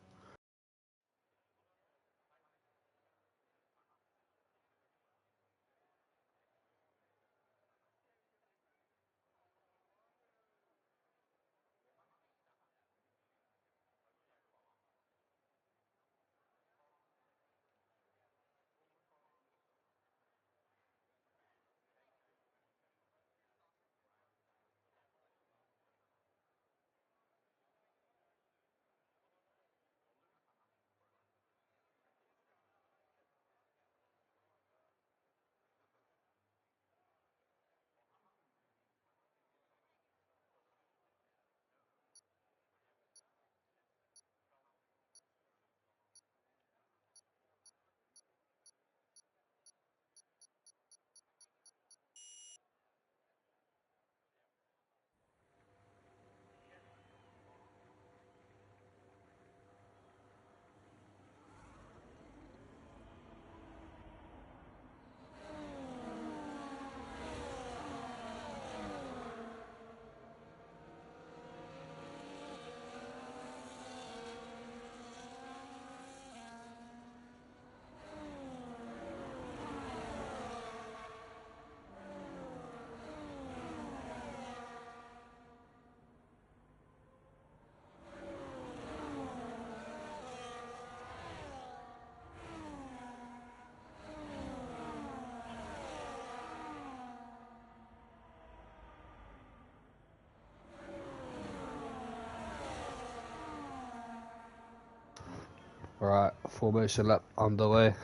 Alright, formation lap underway.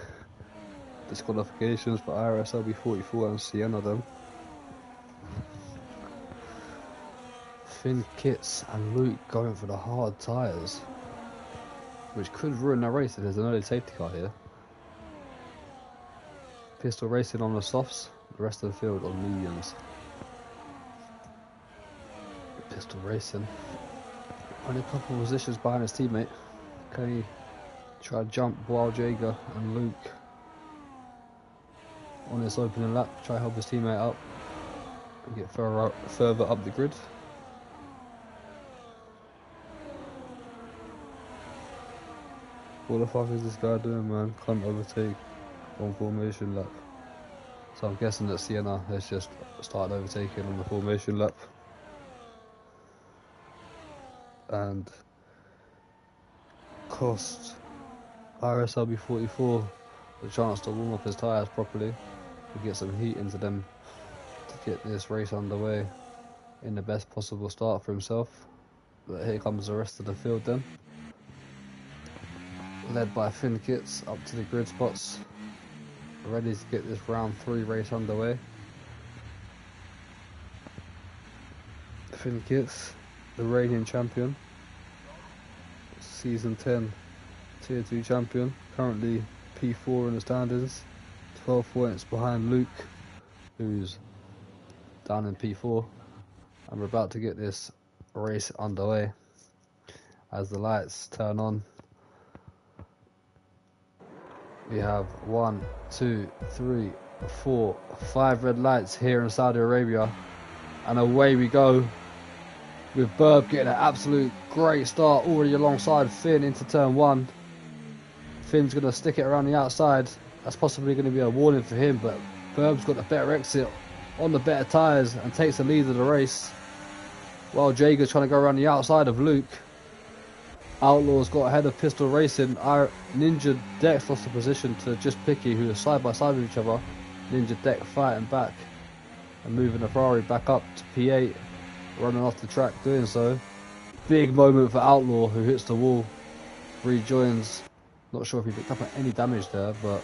Disqualifications for IRS LB44 and Sienna then. Finn Kits and Luke going for the hard tyres, which could ruin their race if there's an early safety car here. Pistol Racing on the softs, the rest of the field on mediums. Pistol Racing only a couple of positions behind his teammate. Can he try to jump Wild Jaeger and Luke on this opening lap? Try to help his teammate up and get further up the grid. What the fuck is this guy doing, man? Can't overtake on formation lap. So I'm guessing that Sienna has just started overtaking on the formation lap. And cost RSLB 44 the chance to warm up his tyres properly to get some heat into them to get this race underway in the best possible start for himself. But here comes the rest of the field then, led by Finn Kits up to the grid spots, ready to get this round 3 race underway. Finn Kits, the reigning champion, season 10 tier 2 champion, currently P4 in the standings, 12 points behind Luke, who's down in P4. And we're about to get this race underway as the lights turn on. We have 1, 2, 3, 4, 5 red lights here in Saudi Arabia, and away we go with Burb getting an absolute great start already alongside Finn into turn 1. Finn's going to stick it around the outside. That's possibly going to be a warning for him, but Burb's got the better exit on the better tyres and takes the lead of the race, while Jager's trying to go around the outside of Luke. Outlaw's got ahead of Pistol Racing. Ninja Dex lost the position to Just Picky, who are side by side with each other. Ninja Dex fighting back and moving the Ferrari back up to P8, running off the track doing so. Big moment for Outlaw, who hits the wall, rejoins. Not sure if he picked up any damage there, but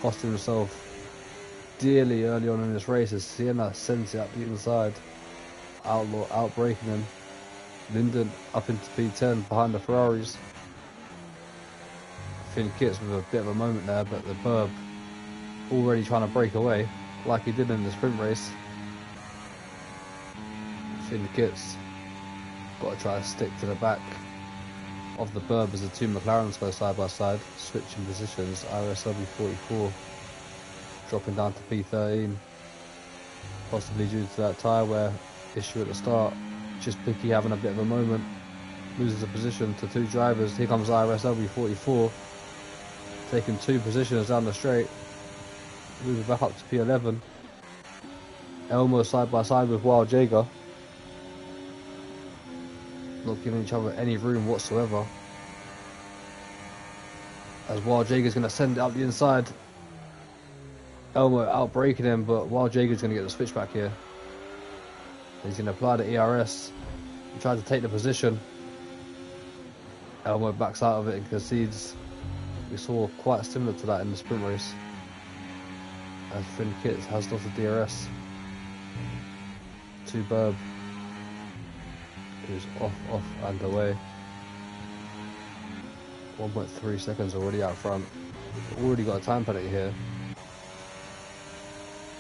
cost himself dearly early on in this race as Sienna sends it up the inside. Outlaw outbraking him. Linden up into P10 behind the Ferraris. Finn Kits with a bit of a moment there, but the Burb already trying to break away like he did in the sprint race. Finn Kits got to try to stick to the back of the Burb as the two McLarens go side by side, switching positions. IRSW 44 dropping down to P13, possibly due to that tyre wear issue at the start. Just Picky having a bit of a moment, loses a position to 2 drivers. Here comes IRSW 44, taking 2 positions down the straight, moving back up to P11. Elmo side by side with Wild Jaeger, not giving each other any room whatsoever, as Wild Jaeger's going to send it up the inside. Elmo outbraking him, but Wild Jaeger's going to get the switchback here. He's going to apply the ERS. He tries to take the position. Elmo backs out of it and concedes. We saw quite similar to that in the sprint race, as Finn Kits has lost the DRS to Burb, who's off and away. 1.3 seconds already out front. We've already got a time penalty here.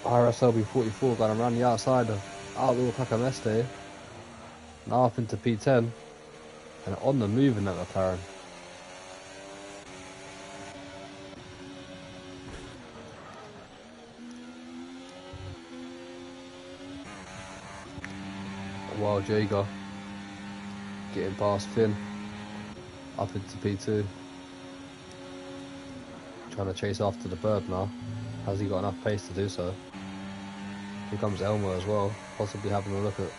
RSLB 44 going around the outside of Outlaw Kakameste, now up into P10 and on the move in that McLaren. Wild Jaeger getting past Finn up into P2, trying to chase after the Burb now. Has he got enough pace to do so? Here comes Elmo as well, possibly having a look at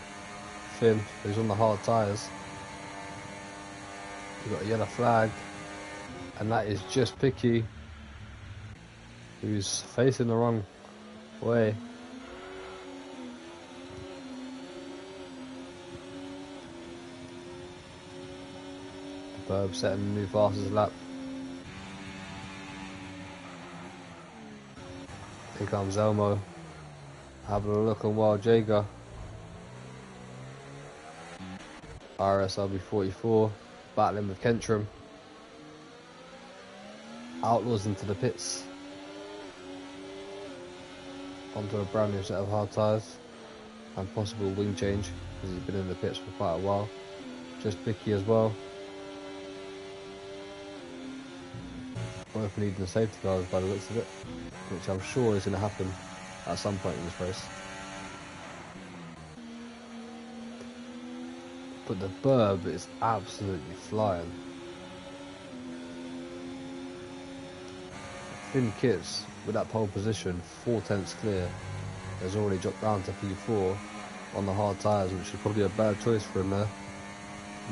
Finn, who's on the hard tyres. We've got a yellow flag, and that is Just Picky, who's facing the wrong way. The Burb setting a new fastest lap Here comes Elmo. Having a look on Wild Jager. IRS LB44. Battling with Kentrum. Outlaws into the pits. Onto a brand new set of hard tyres. And possible wing change, because he's been in the pits for quite a while. Just picky as well. Both needing the safety cars by the looks of it, which I'm sure is going to happen at some point in this race. But the Burb is absolutely flying. Finn Kits with that pole position, 4/10 clear, has already dropped down to P4 on the hard tyres, which is probably a bad choice for him there.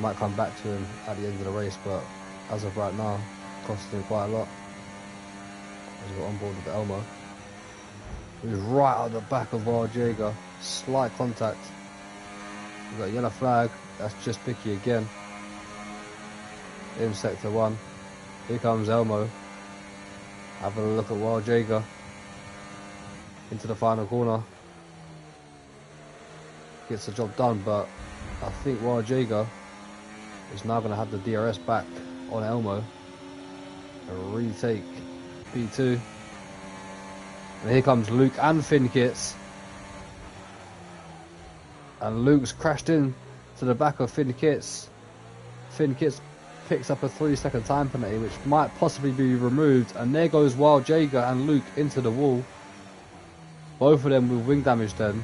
Might come back to him at the end of the race, but as of right now, costing him quite a lot. As we're on board with the Elmo. He's right out the back of Wild Jager. Slight contact. We've got a yellow flag. That's just picky again. In sector 1. Here comes Elmo. Having a look at Wild Jager. Into the final corner. Gets the job done, but I think Wild Jager is now going to have the DRS back on Elmo and retake P2. And here comes Luke and Finn Kits. And Luke's crashed in to the back of Finn Kits. Finn Kits picks up a 3-second time penalty, which might possibly be removed. And there goes Wild Jager and Luke into the wall. Both of them with wing damage then.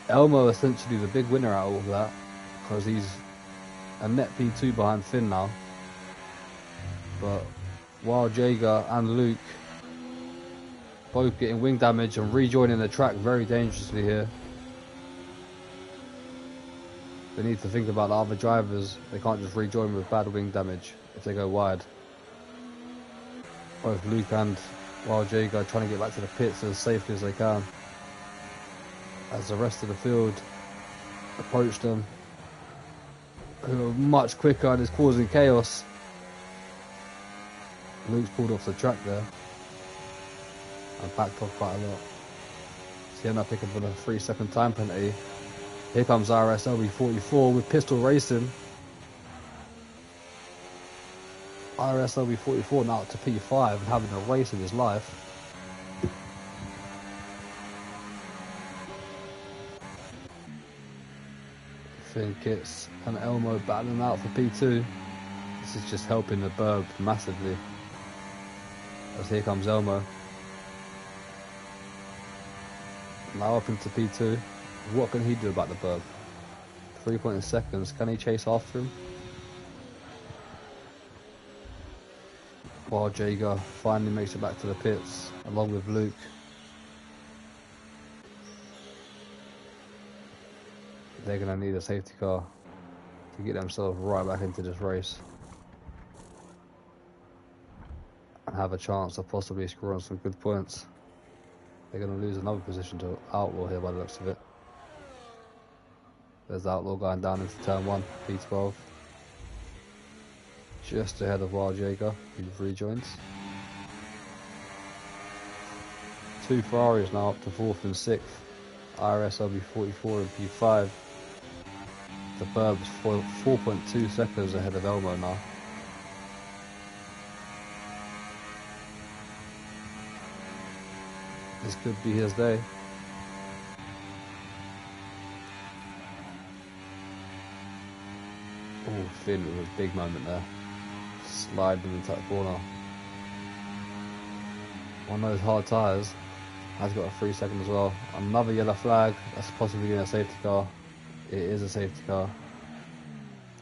Elmo essentially the big winner out of all of that, because he's a net P2 behind Finn now. But Wild Jager and Luke both getting wing damage and rejoining the track very dangerously here. They need to think about the other drivers. They can't just rejoin with bad wing damage if they go wide. Both Luke and Wild Jager trying to get back to the pits as safely as they can, as the rest of the field approach them, who are much quicker and is causing chaos. Luke's pulled off the track there and backed off quite a lot. So he ended up picking up on a 3-second time penalty. Here comes IRS LB44 with pistol racing. IRS LB44 now up to P5 and having a race of his life. Finn Kits and Elmo battling out for P2. This is just helping the Burb massively. As here comes Elmo. Now up into P2. What can he do about the Burb? 3 seconds. Can he chase after him? Wild Jager finally makes it back to the pits along with Luke. They're going to need a safety car to get themselves right back into this race and have a chance of possibly scoring some good points. They're going to lose another position to Outlaw here by the looks of it. There's Outlaw going down into turn 1, P12. Just ahead of Wild Jager, who rejoins. 2 Ferraris now up to 4th and 6th. IRS LB44 and P5. The Burb's 4.2 seconds ahead of Elmo now. This could be his day. Oh, Finn with a big moment there. Sliding into that corner. One of those hard tyres has got a 3 second as well. Another yellow flag. That's possibly in a safety car. It is a safety car.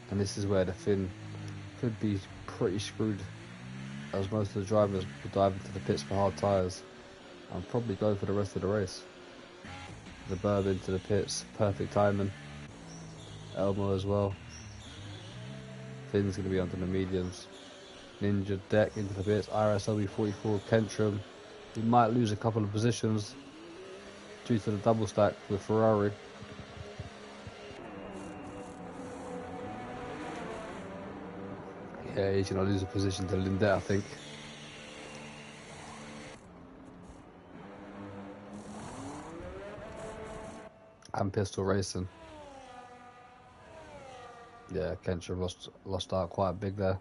And this is where the Finn could be pretty screwed, as most of the drivers will dive into the pits for hard tyres and probably go for the rest of the race. The Burb into the pits, perfect timing. Elmo as well. Finn's going to be under the mediums. Ninja Deck into the pits. IRS LB44 Kentrum. He might lose a couple of positions due to the double stack with Ferrari. Yeah, he's going to lose a position to Lindet, I think. and pistol racing. Yeah, Kenshin lost out quite big there.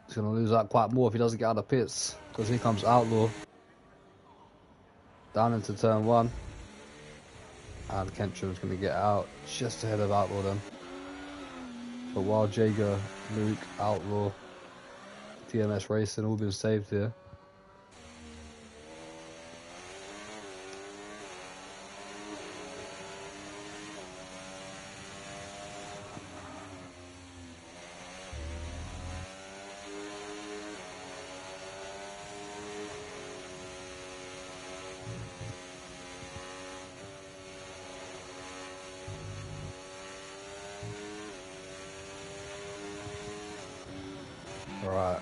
He's going to lose out quite more if he doesn't get out of pits, because here comes Outlaw down into turn 1, and Kentrim's going to get out just ahead of Outlaw then. But while Jaeger, Luke, Outlaw, TMS Racing all been saved here. Right,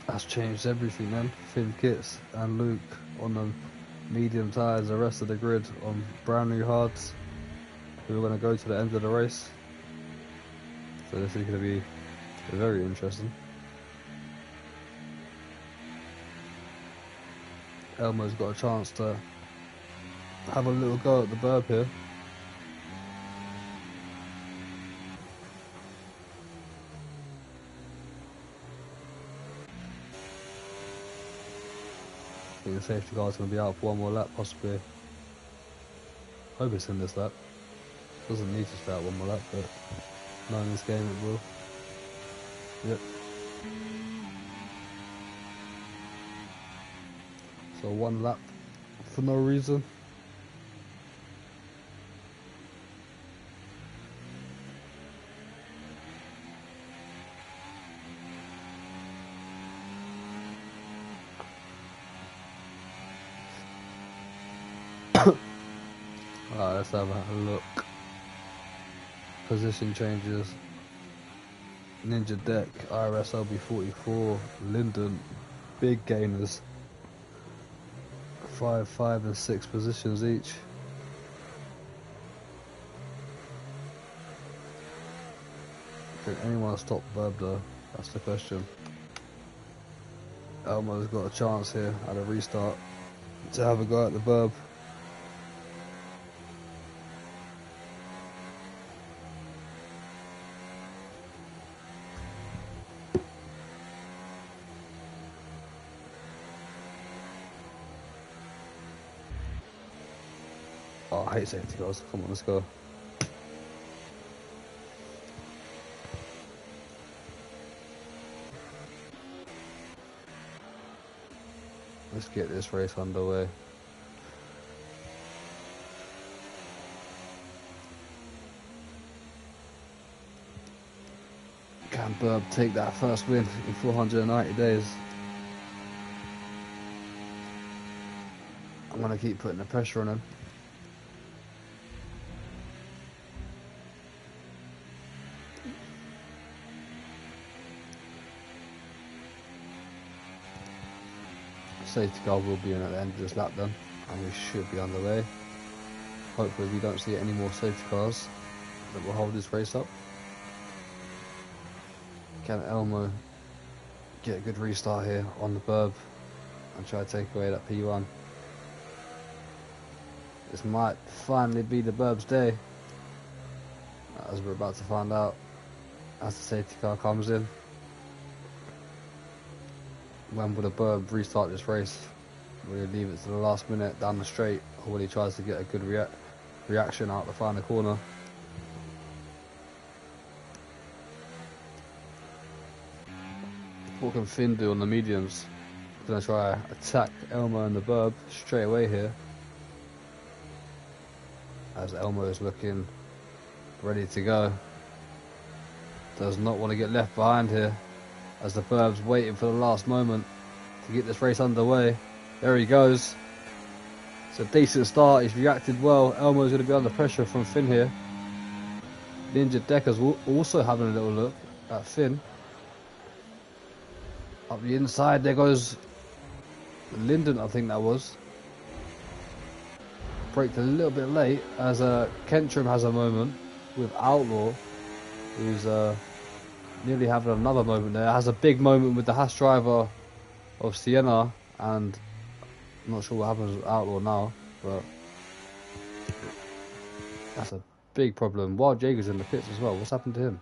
that's changed everything then. Finn Kits and Luke on the medium tyres, the rest of the grid on brand new hards, who are going to go to the end of the race. So this is going to be very interesting. Elmo's got a chance to have a little go at the burb here. I think the safety car's going to be out for one more lap, possibly. Hope it's in this lap. Doesn't need to stay out one more lap, but knowing this game it will. Yep. So one lap for no reason. Alright, let's have a look. Position changes. Ninja Deck, IRS LB44, Linden, big gainers. 5, 5 and 6 positions each. Can anyone stop Burb though? That's the question. Elmo's got a chance here at a restart to have a go at the Burb. Oh, I hate safety cars. Come on, let's go. Let's get this race underway. Can Burb take that first win in 490 days? I'm going to keep putting the pressure on him. Safety car will be in at the end of this lap then, and we should be underway. Hopefully we don't see any more safety cars that will hold this race up. Can Elmo get a good restart here on the Burb and try to take away that P1? This might finally be the Burb's day, as we're about to find out as the safety car comes in. When will the Burb restart this race? Will he leave it to the last minute down the straight, or will he try to get a good reaction out the final corner? What can Finn do on the mediums? Gonna try attack Elmo and the Burb straight away here, as Elmo is looking ready to go. Does not want to get left behind here, as the Burb's waiting for the last moment to get this race underway. There he goes. It's a decent start, he's reacted well. Elmo's going to be under pressure from Finn here. Ninja Decker's also having a little look at Finn. Up the inside, there goes Linden, I think that was. Braked a little bit late, as Kentrim has a moment with Outlaw, who's nearly having another moment there. Has a big moment with the Haas driver of Sienna, and I'm not sure what happens with Outlaw now, but That's a big problem. Wild Jager's in the pits as well. What's happened to him?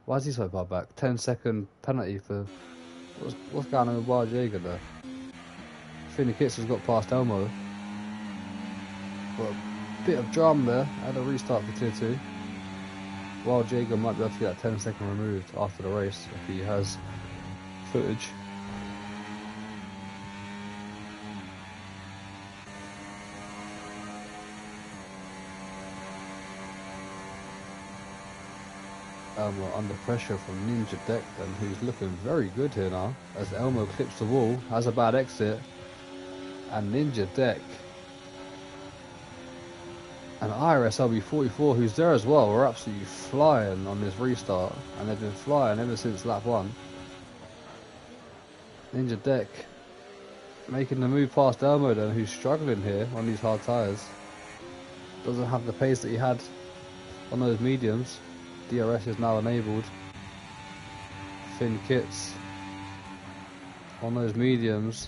Why is he so far back? 10-second penalty for... What's going on with Wild Jager there? Finny Kits has got past Elmo. But a bit of drama there. Had a restart for tier 2. Wild Jager might be able to get that 10-second removed after the race if he has footage. Elmo under pressure from Ninja Deck, and who's looking very good here now as Elmo clips the wall, has a bad exit, and Ninja Deck and IRS LB44, who's there as well, are absolutely flying on this restart, and they've been flying ever since lap 1. Ninja Deck making the move past Elmo then, who's struggling here on these hard tyres. Doesn't have the pace that he had on those mediums. DRS is now enabled. Finn Kits on those mediums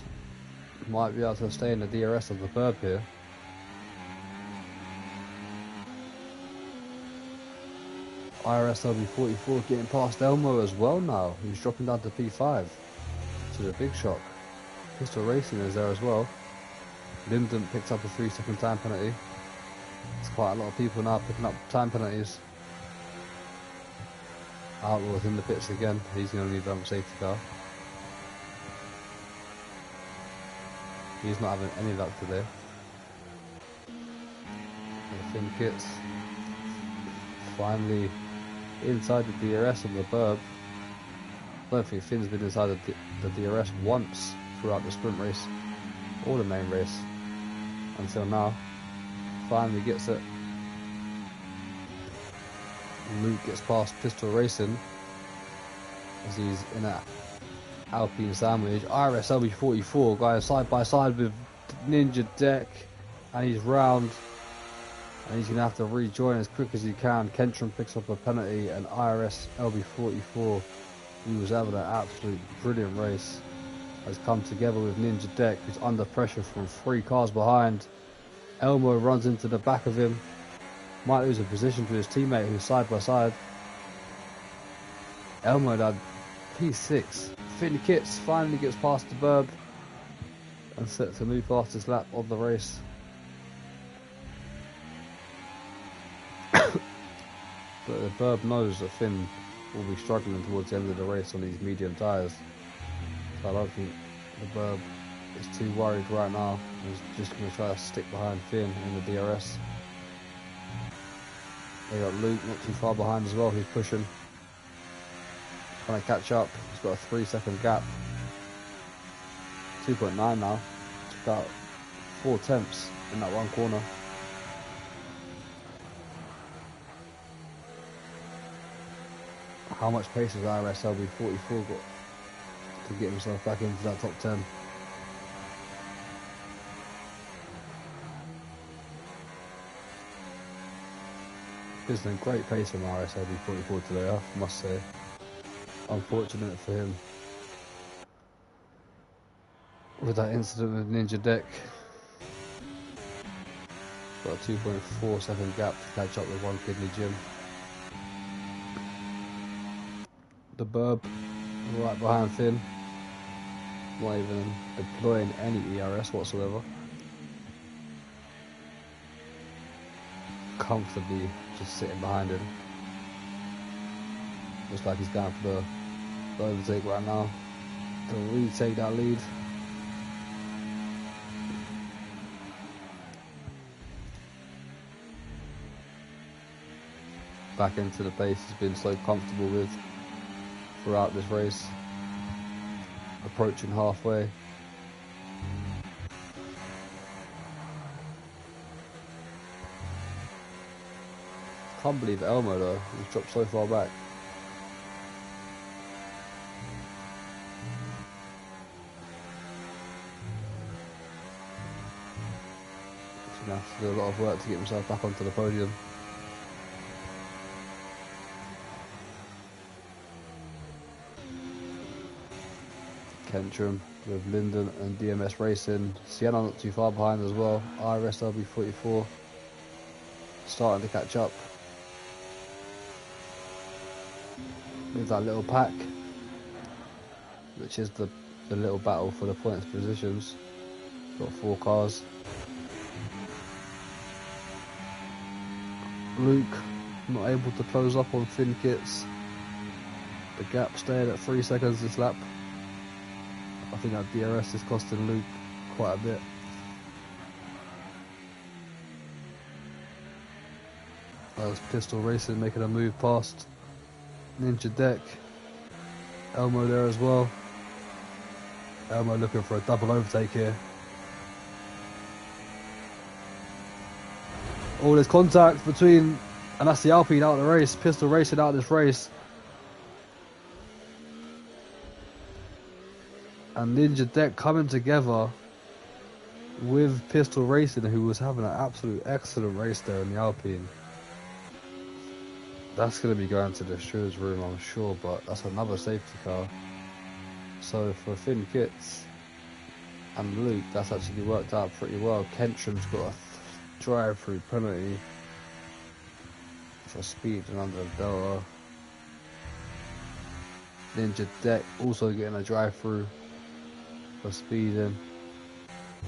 might be able to stay in the DRS of the Burb here. IRS LB44 getting past Elmo as well now, who's dropping down to P5. To the big shock. Pistol Racing is there as well. Linden picks up a 3-second time penalty. There's quite a lot of people now picking up time penalties. Outlaw's in the pits again. He's going to need a safety car. He's not having any luck today. And Finn Kits finally inside the DRS of the Burb. I don't think Finn's been inside the DRS once throughout the sprint race or the main race until now. Finally gets it. Luke gets past Pistol Racing as he's in that Alpine sandwich. IRS LB44 going side by side with Ninja Deck, and he's round, and he's going to have to rejoin as quick as he can. Kentron picks up a penalty, and IRS LB44, who was having an absolute brilliant race, has come together with Ninja Deck, who's under pressure from 3 cars behind. Elmo runs into the back of him. Might lose a position to his teammate who's side by side. Elmo had P6. Finn Kits finally gets past the Burb and set to move fastest lap of the race. But the Burb knows that Finn will be struggling towards the end of the race on these medium tyres. So I don't think the Burb is too worried right now. He's just going to try to stick behind Finn in the DRS. They got Luke not too far behind as well, who's pushing. Trying to catch up. He's got a 3-second gap. 2.9 now. Took out 4 tenths in that one corner. How much pace has IRS LB44 got to get himself back into that top 10? There's a great pace from IRS LB44 today, I must say. Unfortunate for him with that incident with Ninja Deck. Got a 2.4 second gap to catch up with One Kidney Jim. The Burb right behind Finn, not even deploying any ERS whatsoever. Comfortably just sitting behind him. Looks like he's going for the overtake right now to retake that lead. Back into the pace he's been so comfortable with throughout this race. Approaching halfway. Can't believe Elmo though, he's dropped so far back. He's gonna have to do a lot of work to get himself back onto the podium. Kentrum with Linden and DMS Racing. Sienna not too far behind as well. IRS LB44 starting to catch up with that little pack, which is the little battle for the points positions. Got 4 cars. Luke not able to close up on Finn Kits. The gap stayed at 3 seconds this lap. I think that DRS is costing Luke quite a bit. That was Pistol Racing making a move past Ninja Deck. Elmo there as well. Elmo looking for a double overtake here. Oh, there's contact between, and that's the Alpine out of the race. Pistol Racing out of this race. And Ninja Deck coming together with Pistol Racing, who was having an absolute excellent race there in the Alpine. That's going to be going to the stewards room, I'm sure, but that's another safety car. So for Finn Kits and Luke, that's actually worked out pretty well. Kentron's got a drive-through penalty for speed and under the Delta. Ninja Deck also getting a drive-through for speeding.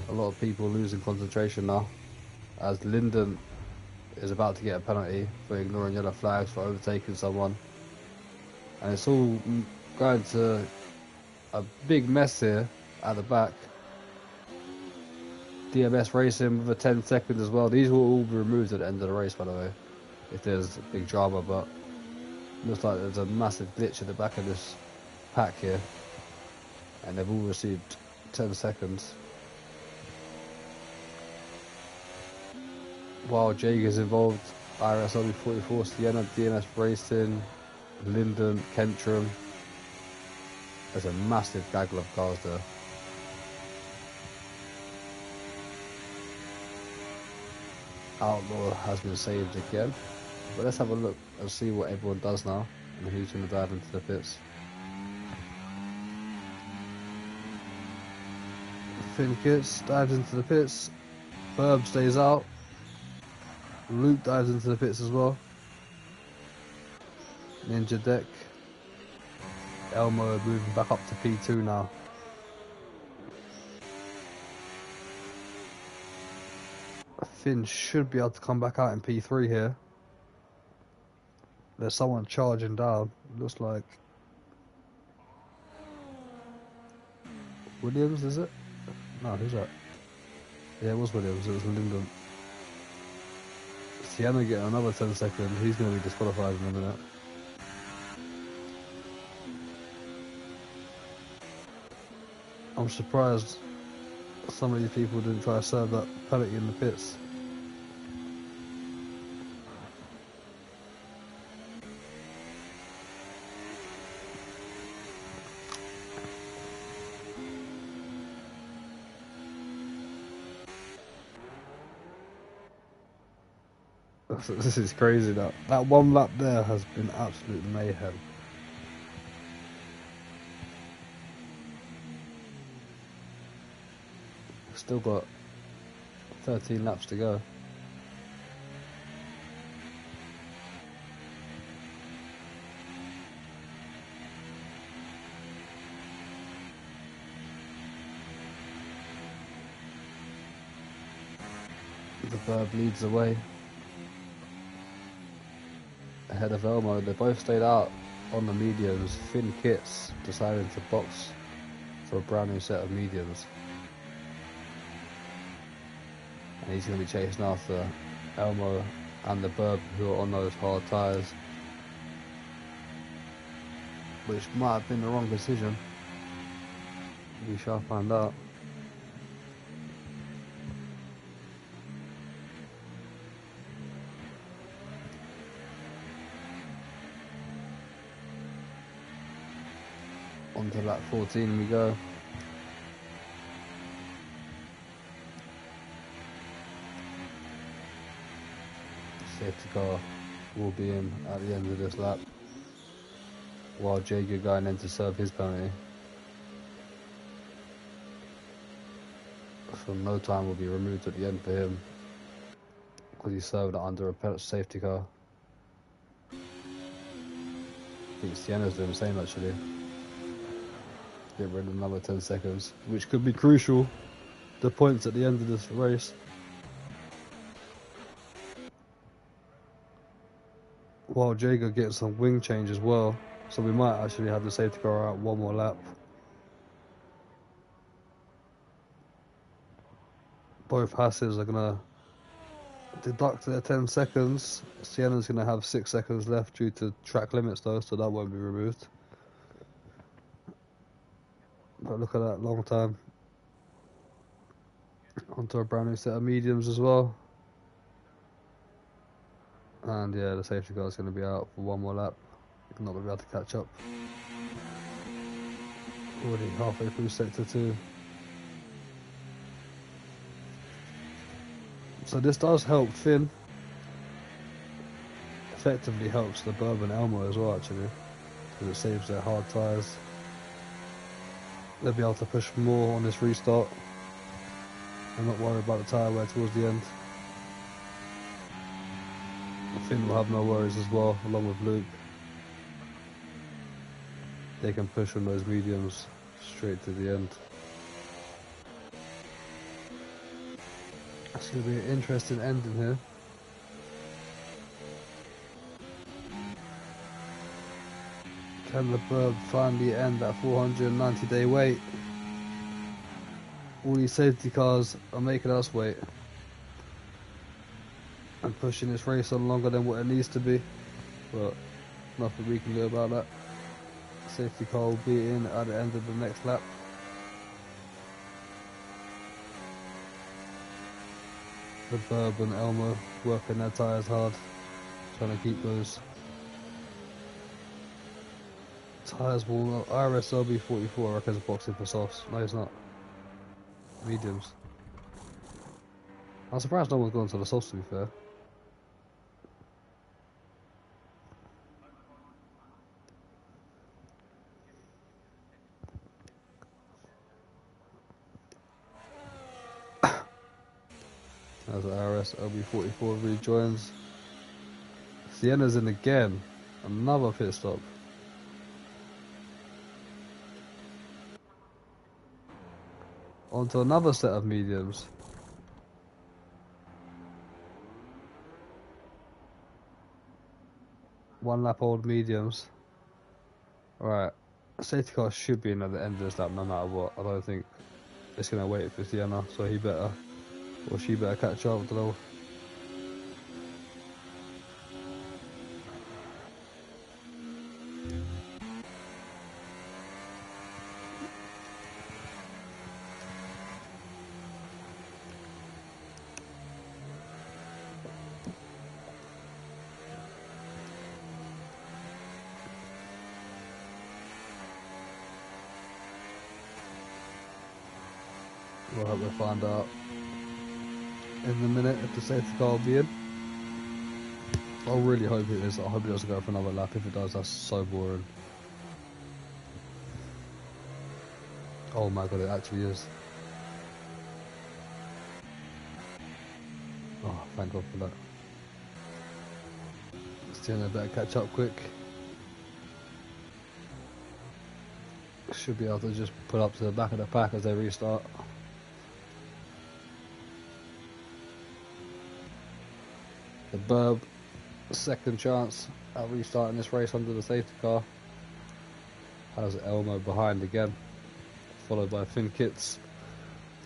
A lot of people losing concentration now, as Linden is about to get a penalty for ignoring yellow flags for overtaking someone. And it's all going to a big mess here at the back. DMS Racing with a 10 seconds as well. These will all be removed at the end of the race, by the way, if there's a big drama, but looks like there's a massive glitch at the back of this pack here, and they've all received 10 seconds. While Jager's involved, IRS only 44, Sienna, DMS Racing, Linden, Kentron. There's a massive gaggle of cars there. Outlaw has been saved again, but let's have a look and see what everyone does now and who's going to dive into the pits. Finn Kits dives into the pits, Burb stays out, Luke dives into the pits as well, Ninja Deck, Elmo moving back up to P2 now. Finn should be able to come back out in P3 here. There's someone charging down. Looks like Williams, is it? No, who's that? Yeah, it was Williams. It was Linden. Sienna getting another 10 seconds. He's going to be disqualified in a minute. I'm surprised some of these people didn't try to serve that penalty in the pits. This is crazy. That one lap there has been absolute mayhem. Still got 13 laps to go. The Verb leads the way ahead of Elmo. They both stayed out on the mediums. Finn Kits decided to box for a brand new set of mediums. And he's going to be chasing after Elmo and the Burb, who are on those hard tyres, which might have been the wrong decision. We shall find out. On to lap 14 we go. Safety car will be in at the end of this lap, while Jager going in to serve his penalty. So no time will be removed at the end for him. because he served under a safety car. I think Sienna's doing the same actually. Get rid of another 10 seconds, which could be crucial. The points at the end of this race. While Jager gets some wing change as well, so we might actually have the safety car out one more lap. Both Hasses are gonna deduct their 10 seconds. Sienna's gonna have 6 seconds left due to track limits though, so that won't be removed. But look at that, long time. Onto a brand new set of mediums as well. And yeah, the safety car is going to be out for one more lap. Not going to be able to catch up. Already halfway through sector 2. So this does help Finn. Effectively helps the Bourbon Elmo as well actually, because it saves their hard tyres. They'll be able to push more on this restart and not worry about the tyre wear towards the end. Finn will have no worries as well, along with Luke. They can push on those mediums straight to the end. It's going to be an interesting ending here. Can the Burb finally end that 490-day wait? All these safety cars are making us wait and pushing this race on longer than what it needs to be, but nothing we can do about that. Safety car will be in at the end of the next lap. The Burb and Elmo working their tyres hard, trying to keep those tyres warm up. IRS LB44 I reckon is boxing for softs. No, it's not. Mediums. I'm surprised no one's gone to the softs, to be fair. As the IRS LB44 rejoins. Sienna's in again. Another pit stop. Onto another set of mediums. One lap old mediums. Alright. Safety car should be in at the end of this lap no matter what. I don't think it's going to wait for Sienna, so he better, or she better catch up. I don't know. We'll have to find out in a minute if the safety car will be in. I really hope it is. I hope it doesn't go for another lap. If it does, that's so boring. Oh my god, it actually is. Oh, thank god for that. Still better catch up quick. Should be able to just pull up to the back of the pack as they restart. The Burb, second chance at restarting this race under the safety car. Has Elmo behind again, followed by Finn Kits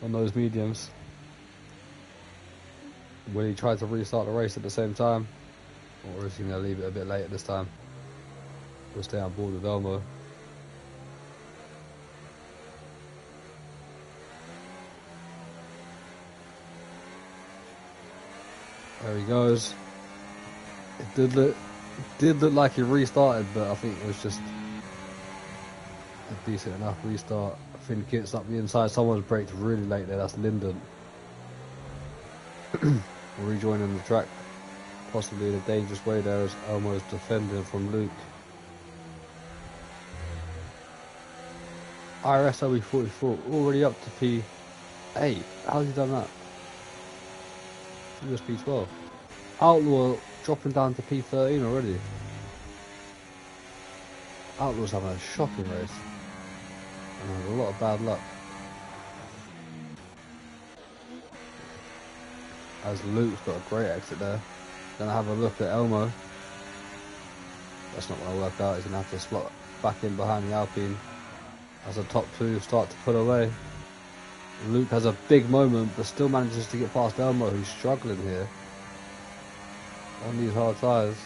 on those mediums. Will he try to restart the race at the same time, or is he going to leave it a bit later this time? We'll stay on board with Elmo. There he goes. It did look like he restarted, but I think it was just a decent enough restart. Finn Kits up the inside. Someone's braked really late there. That's Lyndon. Rejoining the track, possibly in a dangerous way there as Elmo's defending from Luke. IRS LB44 already up to P8. How's he done that? He was P12. Outlaw dropping down to P13 already. Outlaw's having a shocking race and has a lot of bad luck. As Luke's got a great exit there. Gonna have a look at Elmo. That's not gonna work out. He's gonna have to slot back in behind the Alpine as the top two start to pull away. Luke has a big moment but still manages to get past Elmo, who's struggling here on these hard tyres.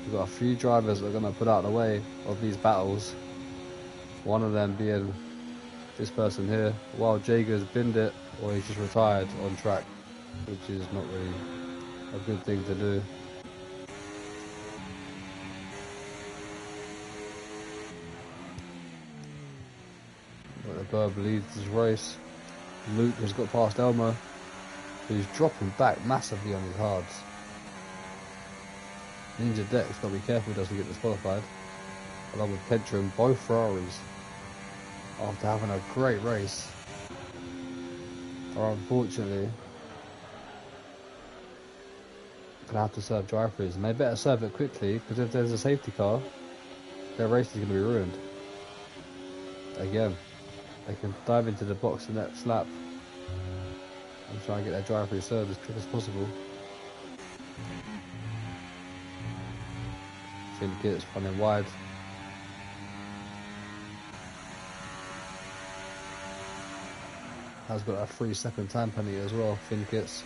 We've got a few drivers that are going to put out the way of these battles. One of them being this person here, while Jager's binned it, or he's just retired on track, which is not really a good thing to do. But the Burb leads this race. Luke has got past Elmo, who's dropping back massively on his hards. Ninja Deck's got to be careful he doesn't get disqualified, along with Kentrum, both Ferraris, after having a great race, are unfortunately going to have to serve drive-throughs, and they better serve it quickly, because if there's a safety car, their race is going to be ruined. Again, they can dive into the box the next lap and try and get their drive-through served as quick as possible. Finkett's running wide. Has got a 3-second time penalty as well, Finkett's.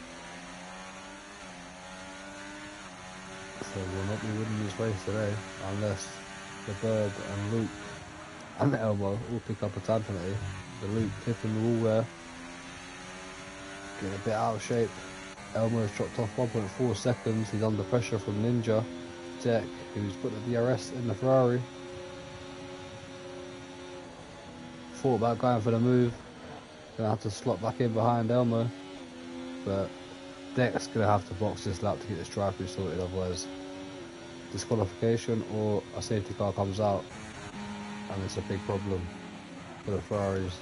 So we'll not be winning this race today unless the Bird and Luke and Elmo all pick up a time penalty. The Luke clipping the wall there, getting a bit out of shape. Elmo's dropped off 1.4 seconds. He's under pressure from Ninja Deck, who's put the DRS in the Ferrari. Thought about going for the move. Gonna have to slot back in behind Elmo, but Deck's gonna have to box this lap to get this drive-through sorted, otherwise disqualification or a safety car comes out and it's a big problem for the Ferraris.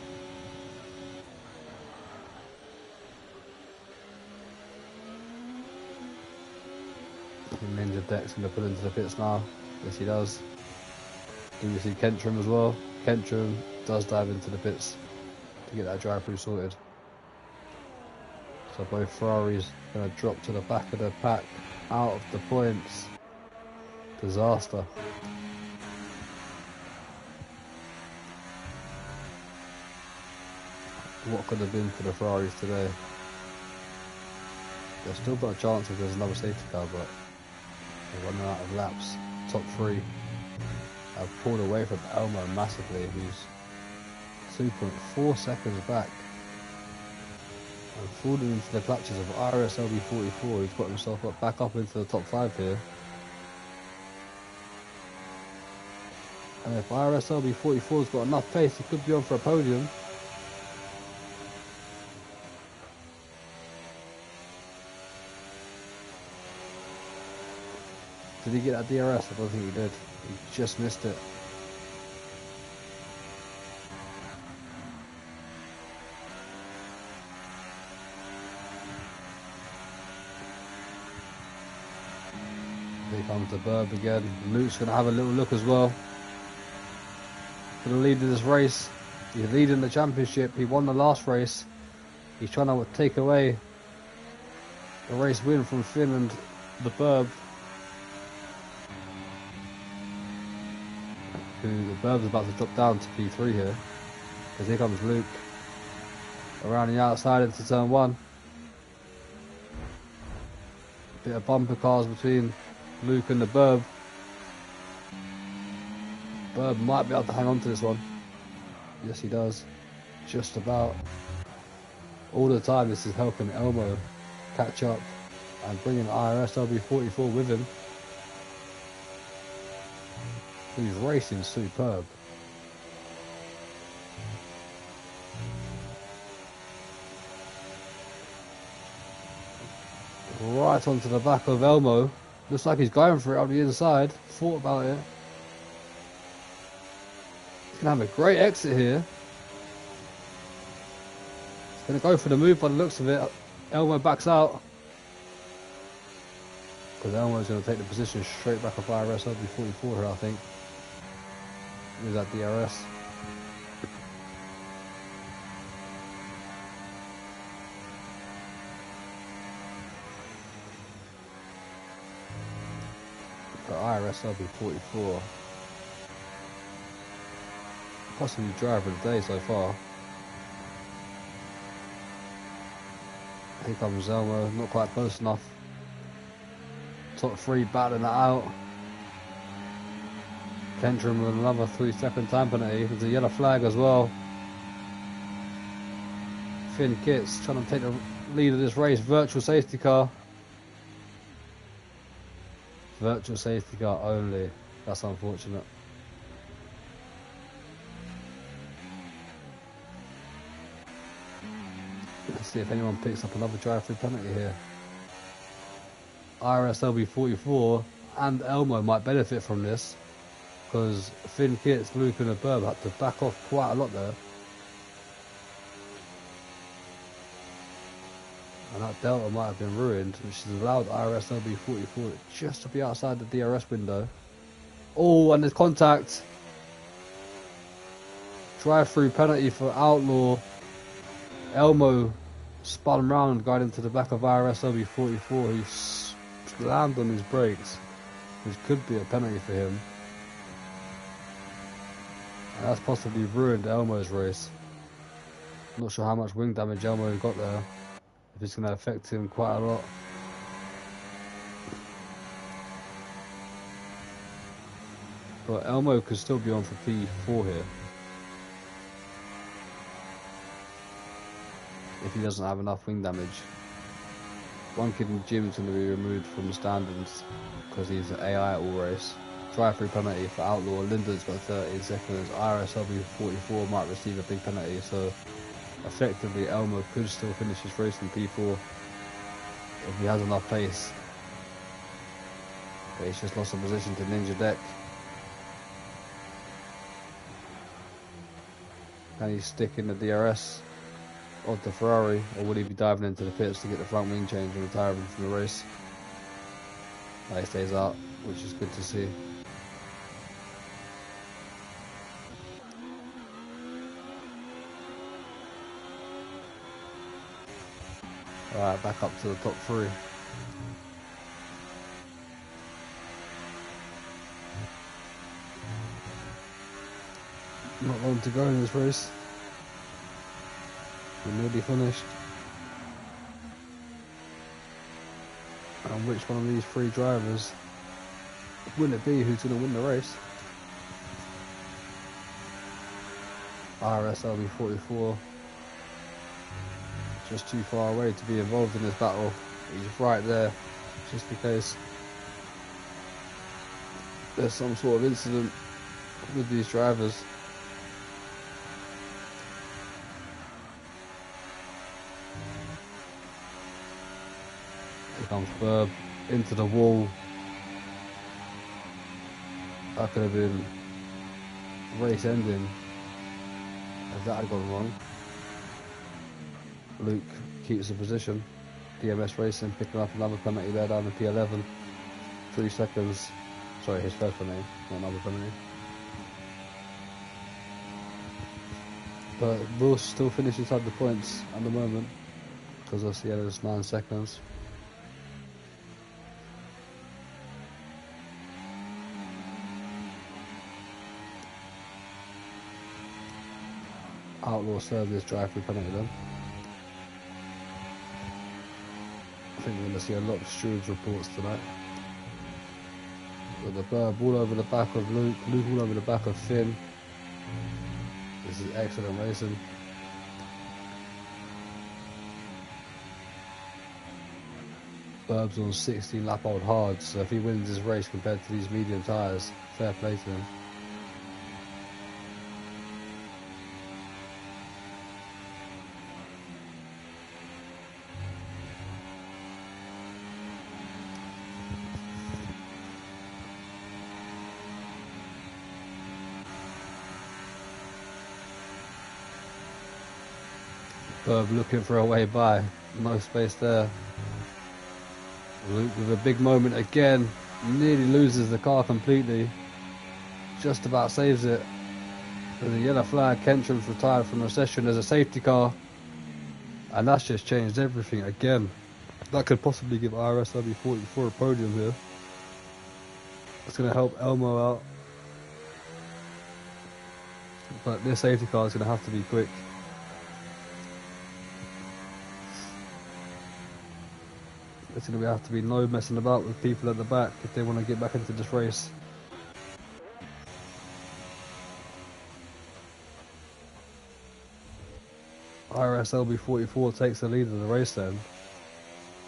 Ninja Deck's going to put into the pits now. Yes, he does. Do you see Kentrum as well? Kentrum does dive into the pits to get that drive-through sorted. So both Ferraris going to drop to the back of the pack, out of the points. Disaster. What could have been for the Ferraris today? They've still got a chance if there's another safety car, but they're running out of laps. Top three have pulled away from Elmo massively, who's 2.4 seconds back, and falling into the clutches of IRS LB44, who's got himself back up into the top 5 here. And if IRS LB44's got enough pace, he could be on for a podium. Did he get that DRS? I don't think he did. He just missed it. Here comes the Burb again. Luke's going to have a little look as well. For the lead of this race. He's leading the championship. He won the last race. He's trying to take away the race win from Finn and the Burb. The Burb's about to drop down to P3 here, because here comes Luke around the outside into turn 1. Bit of bumper cars between Luke and the Burb. Burb might be able to hang on to this one. Yes, he does. Just about. All the time this is helping Elmo catch up and bringing IRS LB44 with him. He's racing superb. Right onto the back of Elmo. Looks like he's going for it on the inside. Thought about it. He's going to have a great exit here. He's going to go for the move by the looks of it. Elmo backs out. Because Elmo's going to take the position straight back off IRS LB44 here, I think. With that DRS. But IRS LB44. Possibly driver of the day so far. Here comes Elmo, not quite close enough. Top 3 battling that out. Kendrick with another 3-second time penalty. There's a yellow flag as well. Finn Kitts trying to take the lead of this race. Virtual safety car. Virtual safety car only. That's unfortunate. Let's see if anyone picks up another drive-through penalty here. IRS LB44 and Elmo might benefit from this, because Finn Kitts, Luke and the Burb had to back off quite a lot there. And that delta might have been ruined, which has allowed IRS LB44 just to be outside the DRS window. Oh, and there's contact. Drive-through penalty for Outlaw. Elmo spun round going into the back of IRS LB44. He slammed on his brakes, which could be a penalty for him. And that's possibly ruined Elmo's race. Not sure how much wing damage Elmo got there. If it's going to affect him quite a lot. But Elmo could still be on for P4 here. If he doesn't have enough wing damage. One kid in Jim's going to be removed from the standings because he's an AI at all race. Drive-through penalty for Outlaw. Linden's got 13 seconds. IRSW 44 might receive a big penalty, so effectively Elmo could still finish his race in P4 if he has enough pace. But he's just lost a position to Ninja Deck. Can he stick in the DRS of the Ferrari, or would he be diving into the pits to get the front wing change and retiring from the race? He stays out, which is good to see. Alright, back up to the top 3. Not long to go in this race. We're nearly finished. And which one of these 3 drivers will it be who's going to win the race? IRS LB44. Just too far away to be involved in this battle. He's right there, just in case there's some sort of incident with these drivers. Here comes Burb into the wall. That could have been race ending if that had gone wrong. Luke keeps the position. DMS Racing picking up another penalty there down in P11. 3 seconds. Sorry, his first penalty, not another penalty. But we'll still finish inside the points at the moment, because obviously there's 9 seconds. Outlaw served this drive-through penalty then. I think we're going to see a lot of stewards reports tonight. With the Burb all over the back of Luke, Luke all over the back of Finn. This is excellent racing. Burb's on 16 lap old hard, so if he wins this race compared to these medium tyres, fair play to him. Burb looking for a way by, no space there. Luke with a big moment again, nearly loses the car completely, just about saves it. There's a yellow flag, Kentram's retired from the session, there's a safety car, and that's just changed everything again. That could possibly give IRS LB44 a podium here. It's going to help Elmo out, but this safety car is going to have to be quick. There's going to have to be no messing about with people at the back if they want to get back into this race. IRS LB44 takes the lead of the race then,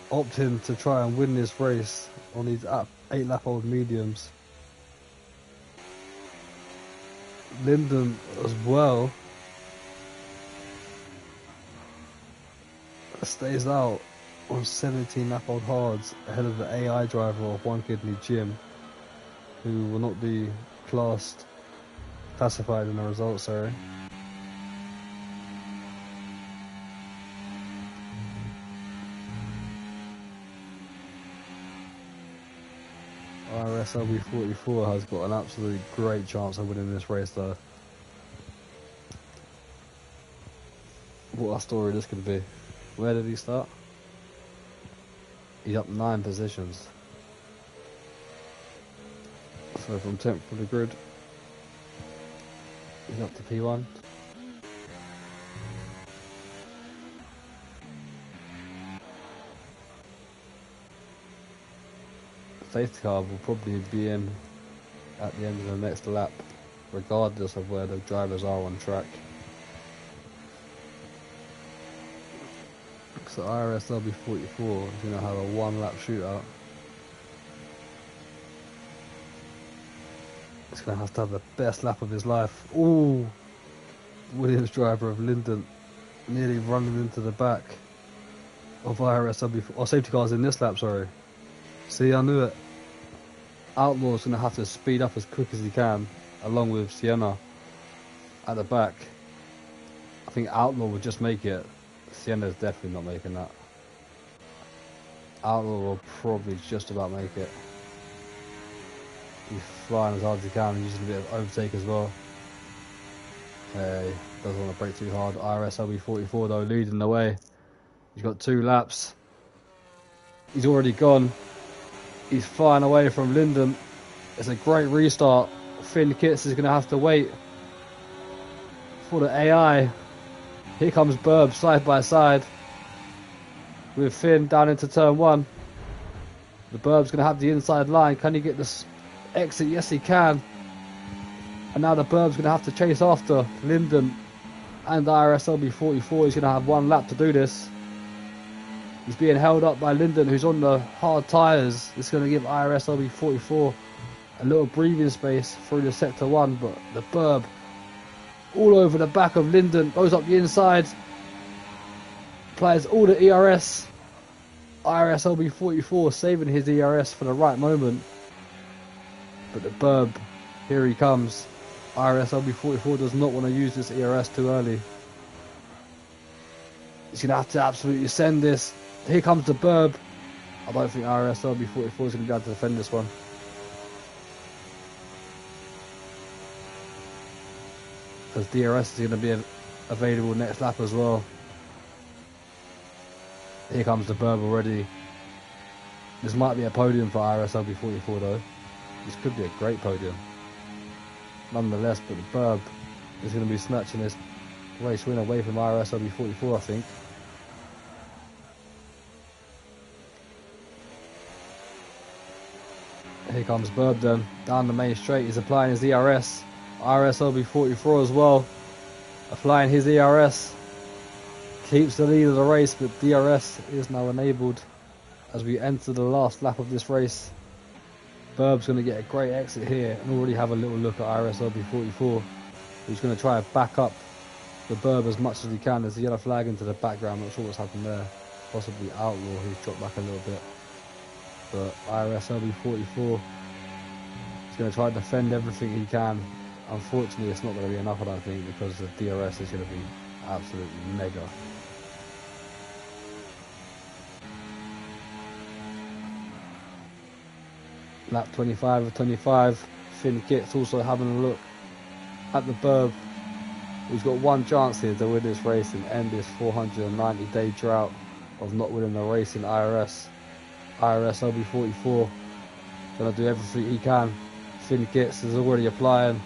opting to try and win this race on these 8-lap-old mediums. Lyndon as well stays out on 17-lap-old hards ahead of the AI driver of One Kidney Jim, who will not be classified in the results, sorry. IRS LB44 has got an absolutely great chance of winning this race though. What a story this could be. Where did he start? He's up 9 positions. So from 10th for the grid, he's up to P1. Safety car will probably be in at the end of the next lap, regardless of where the drivers are on track. So IRS LB44 is going to have a 1-lap shootout. He's going to have the best lap of his life. Ooh! Williams driver of Lyndon nearly running into the back of IRS LB44. Oh, safety car's in this lap, sorry. See, I knew it. Outlaw's going to have to speed up as quick as he can, along with Sienna at the back. I think Outlaw will just make it. Sienna's definitely not making that. Outlaw will probably just about make it. He's flying as hard as he can and using a bit of overtake as well. Hey, doesn't want to brake too hard. IRS LB44 though, leading the way. He's got 2 laps. He's already gone. He's flying away from Lyndon. It's a great restart. Finn Kitts is going to have to wait for the AI. Here comes Burb side by side with Finn down into turn 1. The Burb's going to have the inside line. Can he get this exit? Yes, he can. And now the Burb's going to have to chase after Lyndon and IRS LB44. He's going to have 1 lap to do this. He's being held up by Lyndon, who's on the hard tyres. It's going to give IRS LB44 a little breathing space through the sector 1, but the Burb all over the back of Lyndon, goes up the inside, applies all the ERS. IRS LB44 saving his ERS for the right moment. But the Burb, here he comes. IRS LB44 does not want to use this ERS too early. He's going to have to absolutely send this. Here comes the Burb. I don't think IRS LB44 is going to be able to defend this one. Because DRS is going to be available next lap as well. Here comes the Burb already. This might be a podium for IRS LB44 though. This could be a great podium. Nonetheless, but the Burb is going to be snatching this race win away from IRS LB44, I think. Here comes Burb then, down the main straight. He's applying his ERS. IRS LB44 as well, applying his ERS. Keeps the lead of the race, but DRS is now enabled as we enter the last lap of this race. Burb's going to get a great exit here and already have a little look at IRS LB44. He's going to try and back up the Burb as much as he can. There's a yellow flag into the background, not sure what's happened there. Possibly Outlaw, who's dropped back a little bit. But IRS LB44 is going to try to defend everything he can. Unfortunately, it's not going to be enough, I don't think, because the DRS is going to be absolutely mega. Lap 25 of 25. Finn Kit's also having a look at the Burb. He's got one chance here to win this race and end this 490-day drought of not winning a race in IRS. IRS LB44. Gonna do everything he can. Finn Kitts is already applying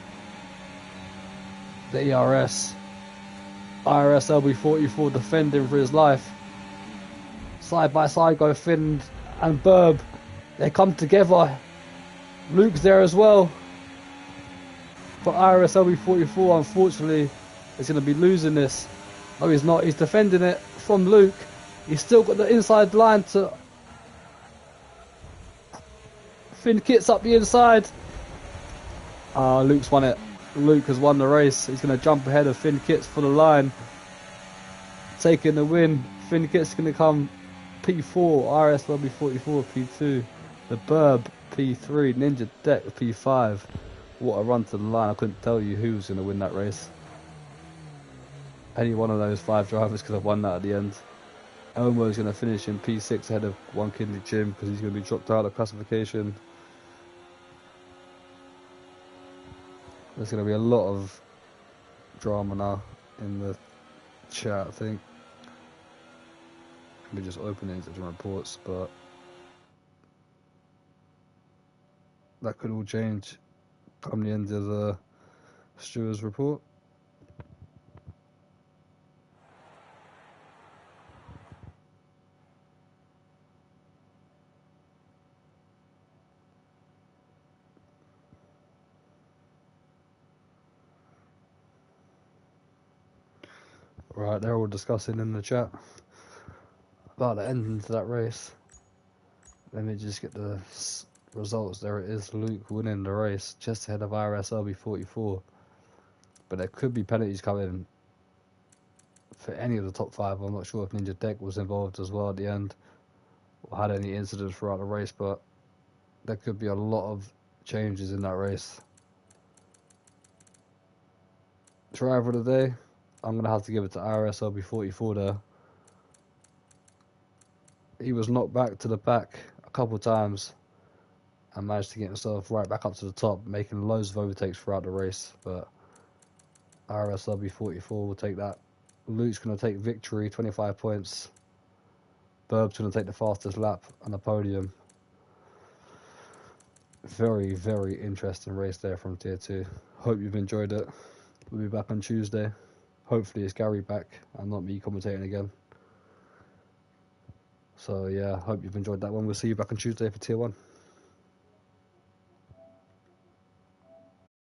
the ERS. IRS LB44 defending for his life. Side by side go Finn and Burb. They come together. Luke's there as well. But IRS LB44 unfortunately is going to be losing this. No, he's not. He's defending it from Luke. He's still got the inside line to Finn Kitts up the inside. Luke's won it. Luke has won the race. He's going to jump ahead of Finn Kitts for the line. Taking the win. Finn Kitts is going to come P4, IRS LB44 P2. The Burb P3, Ninja Deck P5. What a run to the line. I couldn't tell you who was going to win that race. Any one of those 5 drivers could have won that at the end. Elmo is going to finish in P6 ahead of One Kidney Jim because he's going to be dropped out of classification. There's going to be a lot of drama now in the chat, I think. Let me just open it into the reports, but that could all change come the end of the stewards report. Right, they're all discussing in the chat about the ending to that race. Let me just get the results. There it is, Luke winning the race just ahead of IRS LB44. But there could be penalties coming for any of the top 5. I'm not sure if Ninja Deck was involved as well at the end or had any incidents throughout the race, but there could be a lot of changes in that race. Driver of the day, I'm going to have to give it to IRS LB44 there. He was knocked back to the back a couple of times and managed to get himself right back up to the top, making loads of overtakes throughout the race. But IRS LB44 will take that. Luke's going to take victory, 25 points. Burb's going to take the fastest lap on the podium. Very, very interesting race there from Tier 2. Hope you've enjoyed it. We'll be back on Tuesday. Hopefully it's Gary back and not me commentating again. So yeah, hope you've enjoyed that one. We'll see you back on Tuesday for Tier 1.